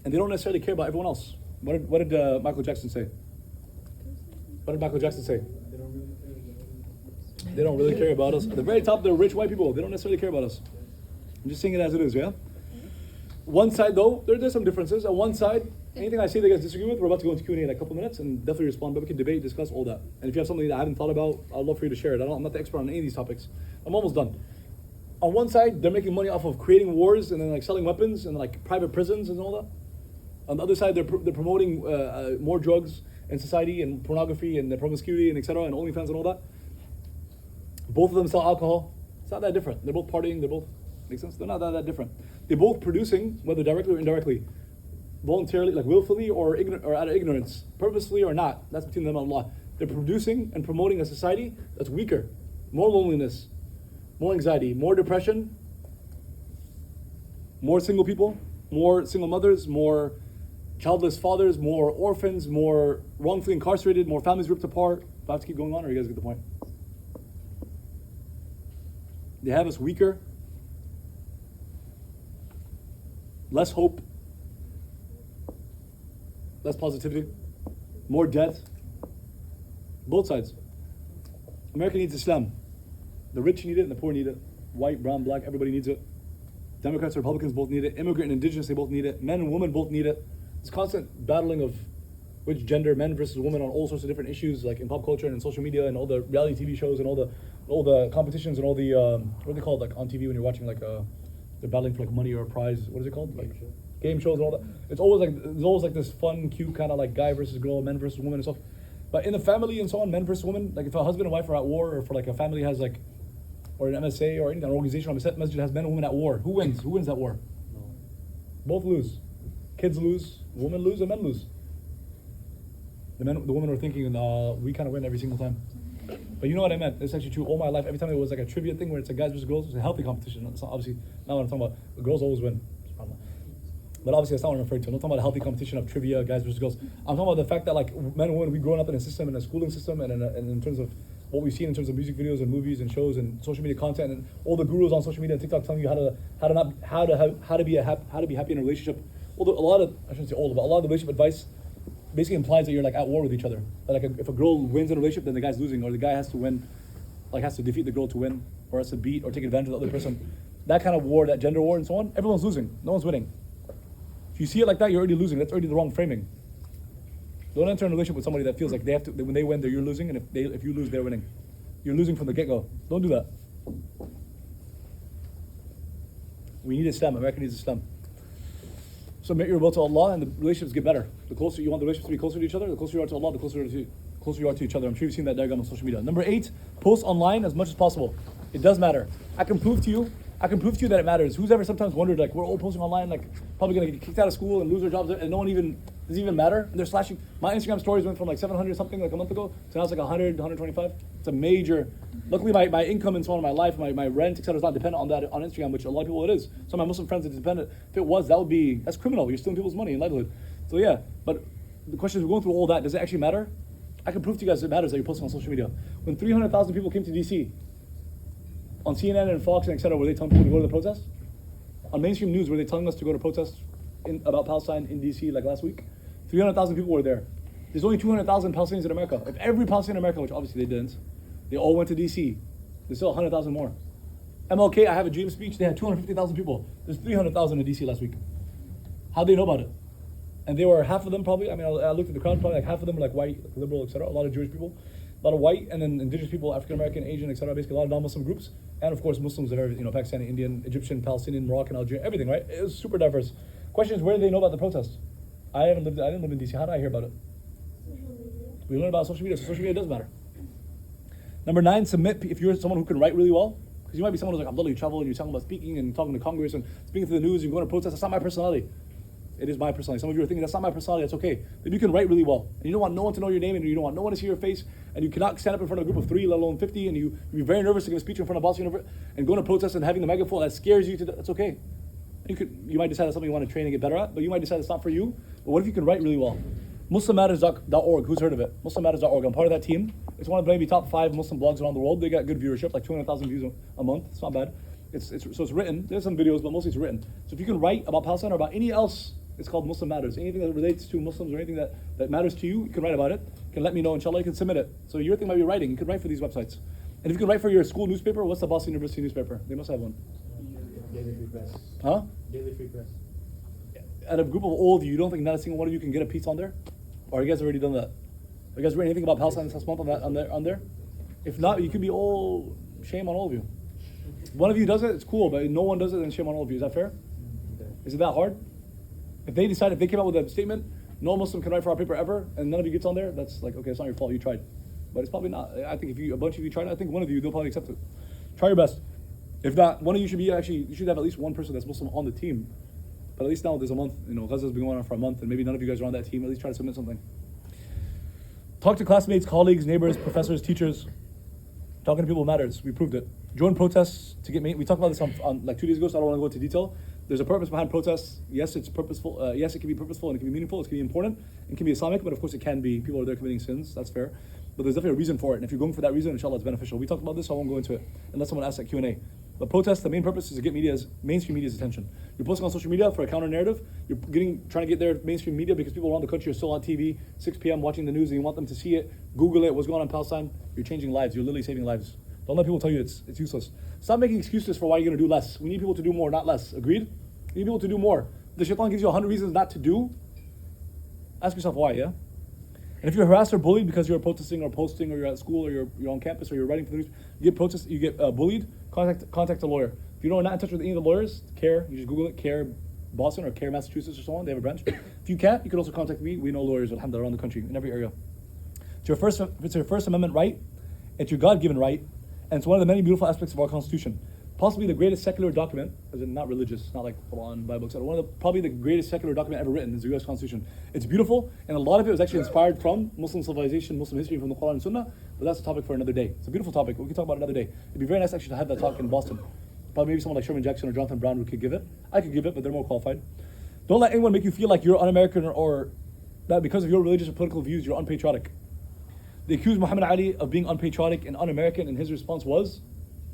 And they don't necessarily care about everyone else. What did Michael Jackson say? What did Michael Jackson say? They don't really care about us. At the very top, they're rich white people. They don't necessarily care about us. I'm just saying it as it is, yeah? One side, though, there's some differences. On one side, anything I say that you guys disagree with, we're about to go into Q&A in a couple minutes and definitely respond, but we can debate, discuss all that. And if you have something that I haven't thought about, I'd love for you to share it. I'm not the expert on any of these topics. I'm almost done. On one side, they're making money off of creating wars and then like selling weapons and like private prisons and all that. On the other side, they're promoting more drugs in society and pornography and promiscuity and etc. and OnlyFans and all that. Both of them sell alcohol. It's not that different. They're both partying. They're both, makes sense? They're not that different. They're both producing, whether directly or indirectly, voluntarily, like willfully or out of ignorance, purposefully or not. That's between them and Allah. They're producing and promoting a society that's weaker, more loneliness, more anxiety, more depression, more single people, more single mothers, more childless fathers, more orphans, more wrongfully incarcerated, more families ripped apart. Do I have to keep going on, or you guys get the point? They have us weaker, less hope, less positivity, more death. Both sides. America needs Islam. The rich need it and the poor need it. White, brown, black, everybody needs it. Democrats and Republicans both need it. Immigrant and indigenous, they both need it. Men and women both need it. It's constant battling of which gender, men versus women, on all sorts of different issues, like in pop culture and in social media and all the reality TV shows and all the competitions and all the what are they called, like on TV when you're watching, like they're battling for like money or a prize. What is it called? Like game shows and all that. It's always like this fun, cute kind of like guy versus girl, men versus women and stuff. But in the family and so on, men versus women, like if a husband and wife are at war, or if like a family has like, or an MSA or any organization or masjid has men and women at war, who wins? Who wins that war? No. Both lose. Kids lose, women lose, and men lose. The women are thinking, we kind of win every single time. But you know what I meant? It's actually true. All my life, every time it was like a trivia thing where it's like guys versus girls, it's a healthy competition. It's not, obviously not what I'm talking about. The girls always win. But obviously that's not what I'm referring to. I'm not talking about a healthy competition of trivia, guys versus girls. I'm talking about the fact that like men and women, we've grown up in a system, in a schooling system, and in terms of what we've seen in terms of music videos and movies and shows and social media content, and all the gurus on social media and TikTok telling you how to be happy in a relationship. A lot of the relationship advice basically implies that you're like at war with each other. That like if a girl wins in a relationship, then the guy's losing, or the guy has to win, like has to defeat the girl to win, or has to beat or take advantage of the other person. That kind of war, that gender war and so on, everyone's losing. No one's winning. If you see it like that, you're already losing. That's already the wrong framing. Don't enter in a relationship with somebody that feels like they have to, when they win, you're losing, and if you lose, they're winning. You're losing from the get-go. Don't do that. We need Islam. America needs Islam. So make your will to Allah, and the relationships get better. The closer you want the relationships to be closer to each other, the closer you are to Allah, the closer you are to closer you are to each other. I'm sure you've seen that diagram on social media. Number 8, post online as much as possible. It does matter. I can prove to you that it matters. Who's ever sometimes wondered, like, we're all posting online, like, probably gonna get kicked out of school and lose their jobs, and no one even, does it even matter? And they're slashing. My Instagram stories went from like 700 something like a month ago to now it's like 100, 125. It's a major, luckily my income and so on in my life, my rent, etc. is not dependent on that on Instagram, which a lot of people it is. Some of my Muslim friends, it's dependent. If it was, that's criminal. You're stealing people's money and livelihood. So yeah, but the question is, we're going through all that. Does it actually matter? I can prove to you guys it matters that you're posting on social media. When 300,000 people came to DC, on CNN and Fox and etc., were they telling people to go to the protest? On mainstream news, were they telling us to go to protest about Palestine in DC like last week? 300,000 people were there. There's only 200,000 Palestinians in America. If every Palestinian in America, which obviously they didn't, they all went to DC, there's still 100,000 more. MLK, I Have a Dream speech, they had 250,000 people. There's 300,000 in DC last week. How'd they know about it? And they were, half of them probably, I mean, I looked at the crowd, probably like half of them were like white, like liberal, etc. A lot of Jewish people, a lot of white, and then indigenous people, African American, Asian, etc. Basically a lot of non-Muslim groups, and of course Muslims of every, Pakistani, Indian, Egyptian, Palestinian, Moroccan, Algerian, everything, right? It was super diverse. Question is, where did they know about the protest? I didn't live in DC. How did I hear about it? We learned about social media, so social media does matter. Number 9, submit. If you're someone who can write really well, because you might be someone who's like, Abdullah, you travel and you're talking about speaking and talking to Congress and speaking to the news, you're going to protest. That's not my personality. It is my personality. Some of you are thinking that's not my personality. That's okay. But you can write really well, and you don't want no one to know your name, and you don't want no one to see your face, and you cannot stand up in front of a group of 3, let alone 50, and you'd be very nervous to give a speech in front of Boston University and going to protest and having the megaphone. That scares you. That's okay. You might decide that's something you want to train and get better at, but you might decide it's not for you. But what if you can write really well? MuslimMatters.org. Who's heard of it? MuslimMatters.org. I'm part of that team. It's one of maybe top 5 Muslim blogs around the world. They got good viewership, like 200,000 views a month. It's not bad. So it's written. There's some videos, but mostly it's written. So if you can write about Palestine or about any else, it's called Muslim Matters. Anything that relates to Muslims or anything that matters to you, you can write about it. You can let me know, inshallah, you can submit it. So your thing might be writing. You can write for these websites. And if you can write for your school newspaper, what's the Boston University newspaper? They must have one. Daily Free Press. Huh? Daily Free Press. Out of a group of all of you, you don't think not a single one of you can get a piece on there? Or have you guys already done that? Have you guys read anything about Palestine this month on there? If not, you could be all, shame on all of you. One of you does it, it's cool, but no one does it, then shame on all of you. Is that fair? Is it that hard? If they came out with a statement, no Muslim can write for our paper ever, and none of you gets on there, that's like, okay, it's not your fault, you tried. But it's probably not. I think if a bunch of you tried, I think one of you, they'll probably accept it. Try your best. If not, one of you you should have at least one person that's Muslim on the team. But at least now there's a month, Gaza's been going on for a month, and maybe none of you guys are on that team. At least try to submit something. Talk to classmates, colleagues, neighbors, professors, teachers. Talking to people matters. We proved it. Join protests to get. We talked about this on like 2 days ago, so I don't want to go into detail. There's a purpose behind protests. Yes, it's purposeful. Yes, it can be purposeful and it can be meaningful. It can be important. It can be Islamic, but of course it can be. People are there committing sins. That's fair. But there's definitely a reason for it. And if you're going for that reason, inshallah, it's beneficial. We talked about this, so I won't go into it unless someone asks at Q&A. But protests, the main purpose is to get mainstream media's attention. You're posting on social media for a counter narrative. You're trying to get their mainstream media because people around the country are still on TV, 6 p.m. watching the news, and you want them to see it, Google it, what's going on in Palestine. You're changing lives. You're literally saving lives. Don't let people tell you it's useless. Stop making excuses for why you're going to do less. We need people to do more, not less. Agreed? We need people to do more. The shaitan gives you 100 reasons not to do. Ask yourself why, yeah? And if you're harassed or bullied because you're protesting or posting or you're at school or you're on campus or you're writing for the news, you get bullied, contact a lawyer. If you're not in touch with any of the lawyers, CARE, you just Google it, CARE Boston or CARE Massachusetts or so on, they have a branch. If you can't, you can also contact me. We know lawyers, alhamdulillah, around the country, in every area. It's your First Amendment right, it's your God-given right, and it's one of the many beautiful aspects of our Constitution. Possibly the greatest secular document, as in not religious, not like Quran, Bible, etc. Probably the greatest secular document ever written is the U.S. Constitution. It's beautiful, and a lot of it was actually inspired from Muslim civilization, Muslim history, from the Quran and Sunnah, but that's a topic for another day. It's a beautiful topic. We can talk about it another day. It'd be very nice actually to have that talk in Boston. Probably maybe someone like Sherman Jackson or Jonathan Brown could give it. I could give it, but they're more qualified. Don't let anyone make you feel like you're un-American or that because of your religious or political views, you're unpatriotic. They accused Muhammad Ali of being unpatriotic and un-American, and his response was,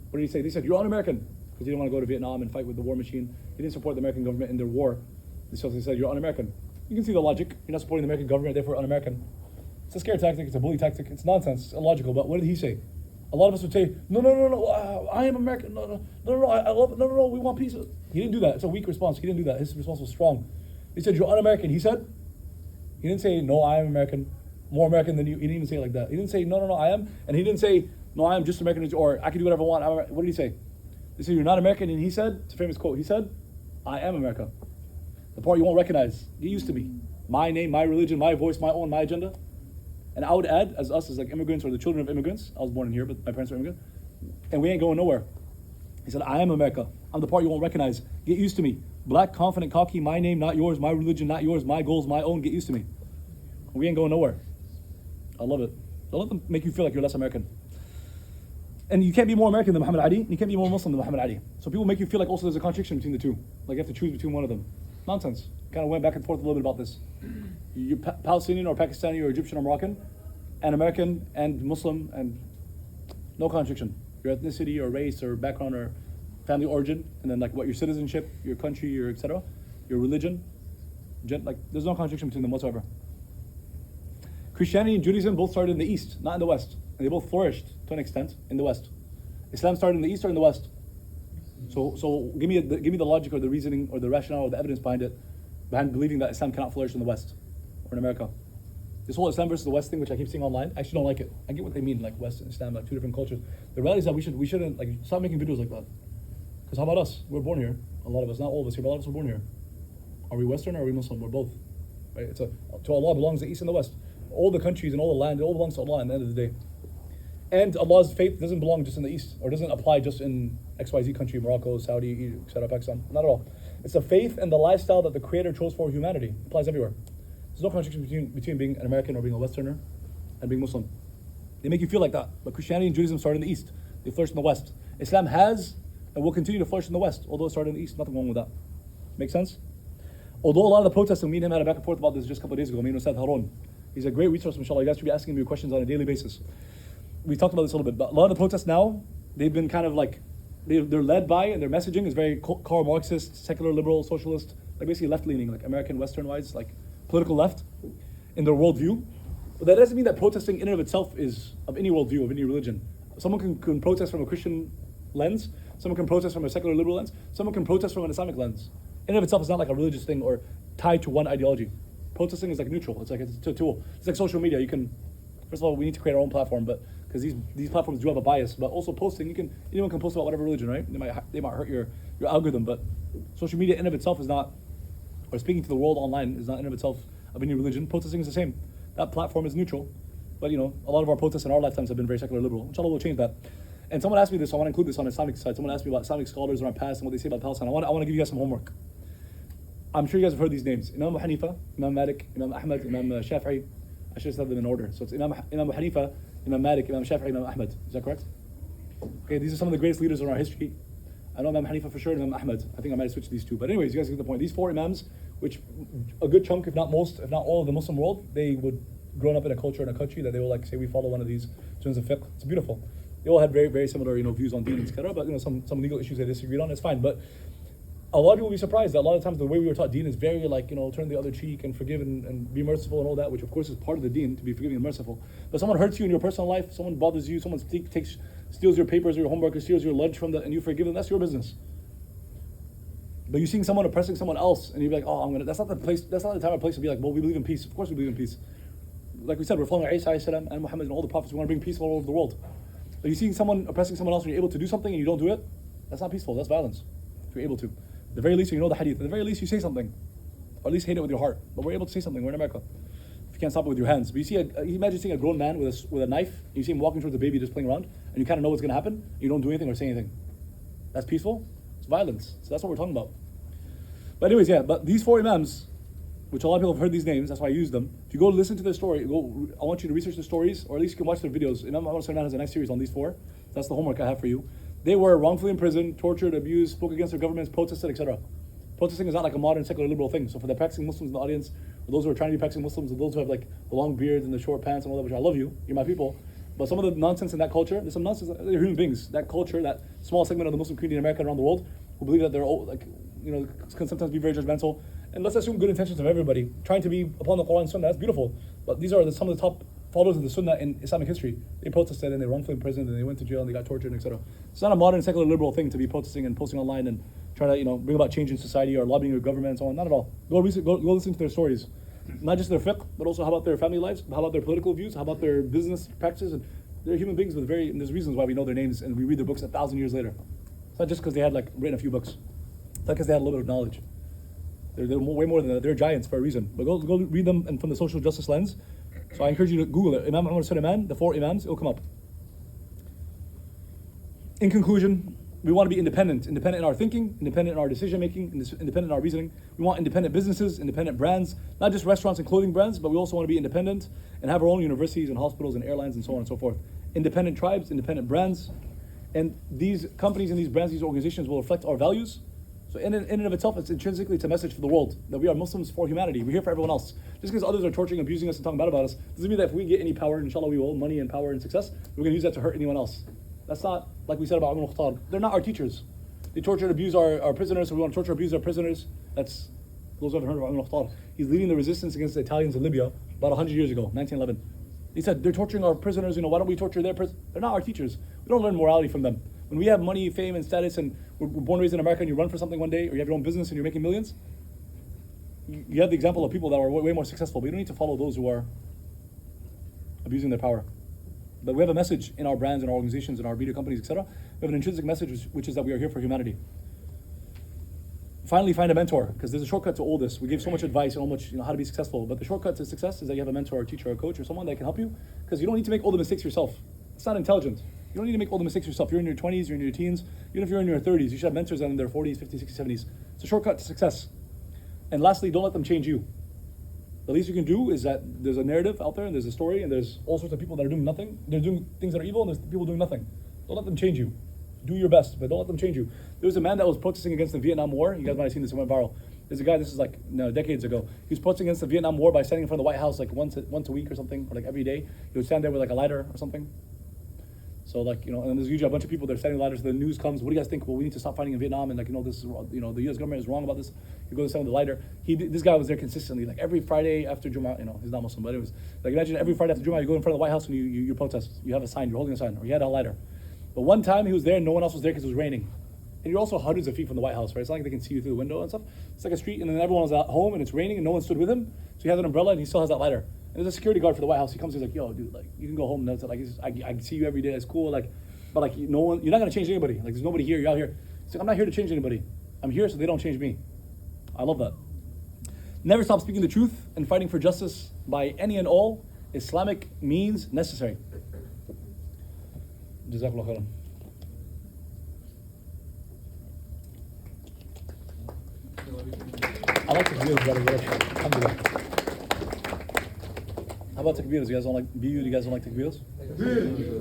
what did he say? They said, you're un-American, because he didn't want to go to Vietnam and fight with the war machine. He didn't support the American government in their war. So they said, you're un-American. You can see the logic. You're not supporting the American government, therefore un-American. It's a scare tactic, it's a bully tactic, it's nonsense, it's illogical, but what did he say? A lot of us would say, no, I am American, no, I love it, no, we want peace. He didn't do that. It's a weak response. He didn't do that. His response was strong. He said, you're un-American. He said, he didn't say, no, I am American, more American than you. He didn't even say it like that. He didn't say, no, I am. And he didn't say, no, I am just American, or I can do whatever I want. What did he say? They said, you're not American. And he said, it's a famous quote, he said, I am America. The part you won't recognize, get used to me. My name, my religion, my voice, my own, my agenda. And I would add, as us, as like immigrants or the children of immigrants, I was born in here, but my parents were immigrant, and we ain't going nowhere. He said, I am America. I'm the part you won't recognize. Get used to me. Black, confident, cocky, my name, not yours, my religion, not yours, my goals, my own, get used to me. We ain't going nowhere. I love it. Don't let them make you feel like you're less American. And you can't be more American than Muhammad Ali, and you can't be more Muslim than Muhammad Ali. So people make you feel like also there's a contradiction between the two. Like you have to choose between one of them. Nonsense. Kind of went back and forth a little bit about this. You're Palestinian or Pakistani or Egyptian or Moroccan, and American and Muslim, and no contradiction. Your ethnicity or race or background or family origin, and then like what your citizenship, your country, your etc., your religion, like there's no contradiction between them whatsoever. Christianity and Judaism both started in the East, not in the West. And they both flourished to an extent in the West. Islam started in the East or in the West? So give me the logic or the reasoning or the rationale or the evidence behind believing that Islam cannot flourish in the West or in America. This whole Islam versus the West thing, which I keep seeing online, I actually don't like it. I get what they mean, like West and Islam, like two different cultures. The reality is that we shouldn't like stop making videos like that. Because how about us? We're born here. A lot of us, not all of us here, but a lot of us were born here. Are we Western or are we Muslim? We're both. Right? To Allah belongs the East and the West. All the countries and all the land, it all belongs to Allah at the end of the day. And Allah's faith doesn't belong just in the East, or doesn't apply just in XYZ country, Morocco, Saudi, Egypt, etc., Pakistan. Not at all. It's the faith and the lifestyle that the Creator chose for humanity. It applies everywhere. There's no contradiction between being an American or being a Westerner and being Muslim. They make you feel like that. But Christianity and Judaism started in the East. They flourished in the West. Islam has and will continue to flourish in the West, although it started in the East. Nothing wrong with that. Make sense? Although a lot of the protests, and me and him had a back and forth about this just a couple of days ago, me and Ustad Harun. He's a great resource, mashallah. You guys should be asking me questions on a daily basis. We talked about this a little bit, but a lot of the protests now, they've been kind of like, they're led by, and their messaging is very Karl Marxist, secular, liberal, socialist, like basically left-leaning, like American, Western-wise, like political left in their worldview. But that doesn't mean that protesting in and of itself is of any worldview, of any religion. Someone can protest from a Christian lens, someone can protest from a secular liberal lens, someone can protest from an Islamic lens. In and of itself is not like a religious thing or tied to one ideology. Protesting is like neutral, it's a tool. It's like social media. You can, first of all, we need to create our own platform, but because these platforms do have a bias, but also posting, anyone can post about whatever religion, right? They might hurt your algorithm, but social media in and of itself is not, or speaking to the world online is not in and of itself of any religion. Protesting is the same. That platform is neutral, but a lot of our protests in our lifetimes have been very secular liberal. Inshallah, we'll change that. And someone asked me this, so I want to include this on the Islamic side. Someone asked me about Islamic scholars in our past and what they say about Palestine. I want to give you guys some homework. I'm sure you guys have heard these names: Imam Abu Hanifa, Imam Malik, Imam Ahmad, Imam Shafi'i. I should have said them in order. So it's Imam Abu Hanifa, Imam Malik, Imam Shafi'i, Imam Ahmad. Is that correct? Okay, these are some of the greatest leaders in our history. I know Imam Hanifa for sure, and Imam Ahmad. I think I might have switched these two. But anyways, you guys get the point. These four Imams, which a good chunk, if not most, if not all of the Muslim world, they would grown up in a culture in a country that they will like say we follow one of these students of fiqh. It's beautiful. They all had very, very similar, views on deen, etc. But some legal issues they disagreed on. It's fine. But a lot of people will be surprised that a lot of times the way we were taught deen is very like, turn the other cheek and forgive and be merciful and all that, which of course is part of the deen, to be forgiving and merciful. But someone hurts you in your personal life, someone bothers you, someone steals your papers or your homework or steals your lunch from and you forgive them, that's your business. But you're seeing someone oppressing someone else and you're like, that's not the time or place to be like, well, we believe in peace. Of course we believe in peace. Like we said, we're following Isa and Muhammad and all the prophets. We want to bring peace all over the world. But you're seeing someone oppressing someone else and you're able to do something and you don't do it, that's not peaceful, that's violence. If you're able to. At the very least, you know the hadith. At the very least, you say something. Or at least hate it with your heart. But we're able to say something. We're in America. If you can't stop it with your hands. But you imagine seeing a grown man with a knife, and you see him walking towards a baby just playing around, and you kind of know what's going to happen, and you don't do anything or say anything. That's peaceful? It's violence. So that's what we're talking about. But anyways, but these four Imams, which a lot of people have heard these names, that's why I use them. If you go listen to their story, I want you to research the stories, or at least you can watch their videos. Imam Ahmad has a nice series on these four. That's the homework I have for you. They were wrongfully imprisoned, tortured, abused, spoke against their governments, protested, etc. Protesting is not like a modern secular liberal thing. So for the practicing Muslims in the audience, or those who are trying to be practicing Muslims, or those who have like the long beards and the short pants and all that, which I love you, you're my people. But some of the nonsense in that culture, there's some nonsense, they're human beings. That culture, that small segment of the Muslim community in America and around the world, who believe that they're all can sometimes be very judgmental. And let's assume good intentions of everybody, trying to be upon the Quran and Sunnah, that's beautiful. But these are some of the top followers of the Sunnah in Islamic history. They protested and they were wrongfully imprisoned and they went to jail and they got tortured, etc. It's not a modern secular liberal thing to be protesting and posting online and trying to bring about change in society or lobbying your government and so on. Not at all. Go listen to their stories, not just their fiqh, but also how about their family lives, how about their political views, how about their business practices. And they're human beings and there's reasons why we know their names and we read their books 1,000 years later. It's not just because they had written a few books. It's not because they had a little bit of knowledge. They're way more than that. They're giants for a reason. But go read them, and from the social justice lens, So I encourage you to Google it. Imam Umar Sulaiman, the 4 Imams, it'll come up. In conclusion, we want to be independent in our thinking, independent in our decision making, independent in our reasoning. We want independent businesses, independent brands, not just restaurants and clothing brands, but we also want to be independent and have our own universities and hospitals and airlines and so on and so forth. Independent tribes, independent brands, and these companies and these brands, these organizations will reflect our values. So in and of itself, it's a message for the world that we are Muslims for humanity. We're here for everyone else. Just because others are torturing, abusing us, and talking bad about us, doesn't mean that if we get any power, inshallah we will, money and power and success, we're going to use that to hurt anyone else. That's not, like we said about Umar al-Khattab, they're not our teachers. They torture and abuse our prisoners, so we want to torture and abuse our prisoners. That's, those who haven't heard of Umar al-Khattab. He's leading the resistance against the Italians in Libya about 100 years ago, 1911. He said, they're torturing our prisoners, why don't we torture their prisoners? They're not our teachers. We don't learn morality from them. When we have money, fame, and status, and we're born and raised in America, and you run for something one day, or you have your own business and you're making millions, you have the example of people that are way more successful, but you don't need to follow those who are abusing their power. But we have a message in our brands, in our organizations, in our media companies, etc. We have an intrinsic message, which is that we are here for humanity. Finally, find a mentor, because there's a shortcut to all this. We give so much advice and so much, how to be successful, but the shortcut to success is that you have a mentor, a teacher, a coach, or someone that can help you, because you don't need to make all the mistakes yourself. It's not intelligent. You don't need to make all the mistakes yourself. You're in your 20s, you're in your teens, even if you're in your 30s, you should have mentors that are in their 40s, 50s, 60s, 70s. It's a shortcut to success. And lastly, don't let them change you. The least you can do is that there's a narrative out there, and there's a story, and there's all sorts of people that are doing nothing. They're doing things that are evil, and there's people doing nothing. Don't let them change you. Do your best, but don't let them change you. There was a man that was protesting against the Vietnam War. You guys might have seen this, it went viral. There's a guy, this is decades ago. He was protesting against the Vietnam War by standing in front of the White House once a week or something, or every day. He would stand there with a lighter or something. So and there's usually a bunch of people that are standing ladders. The news comes. What do you guys think? Well, we need to stop fighting in Vietnam, and this is the U.S. government is wrong about this. He goes to stand with the lighter. This guy was there consistently, every Friday after Jummah. He's not Muslim, but it was imagine every Friday after Jummah, you go in front of the White House and you protest. You have a sign. You're holding a sign, or you had a lighter. But one time he was there, and no one else was there because it was raining. And you're also hundreds of feet from the White House, right? It's not like they can see you through the window and stuff. It's like a street, and then everyone was at home, and it's raining, and no one stood with him. So he has an umbrella, and he still has that lighter. And there's a security guard for the White House. He comes, he's like, "Yo, dude, you can go home." And I see you every day. It's cool, but no one. You're not gonna change anybody. There's nobody here. You're out here. He's like, "I'm not here to change anybody. I'm here so they don't change me." I love that. Never stop speaking the truth and fighting for justice by any and all Islamic means necessary. Jazakallah khairan. I like takbirs, brother. Alhamdulillah. How about takbirs? You guys don't like BU? You guys don't like takbirs?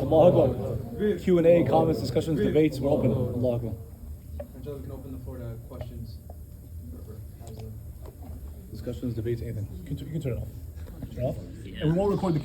Allahu Akbar. Q&A, comments, discussions, debates. We're open. Allahu Akbar. Angela, we can open the floor to questions. Discussions, debates, anything. You can turn it off. Turn it off. And we won't record the Q&A.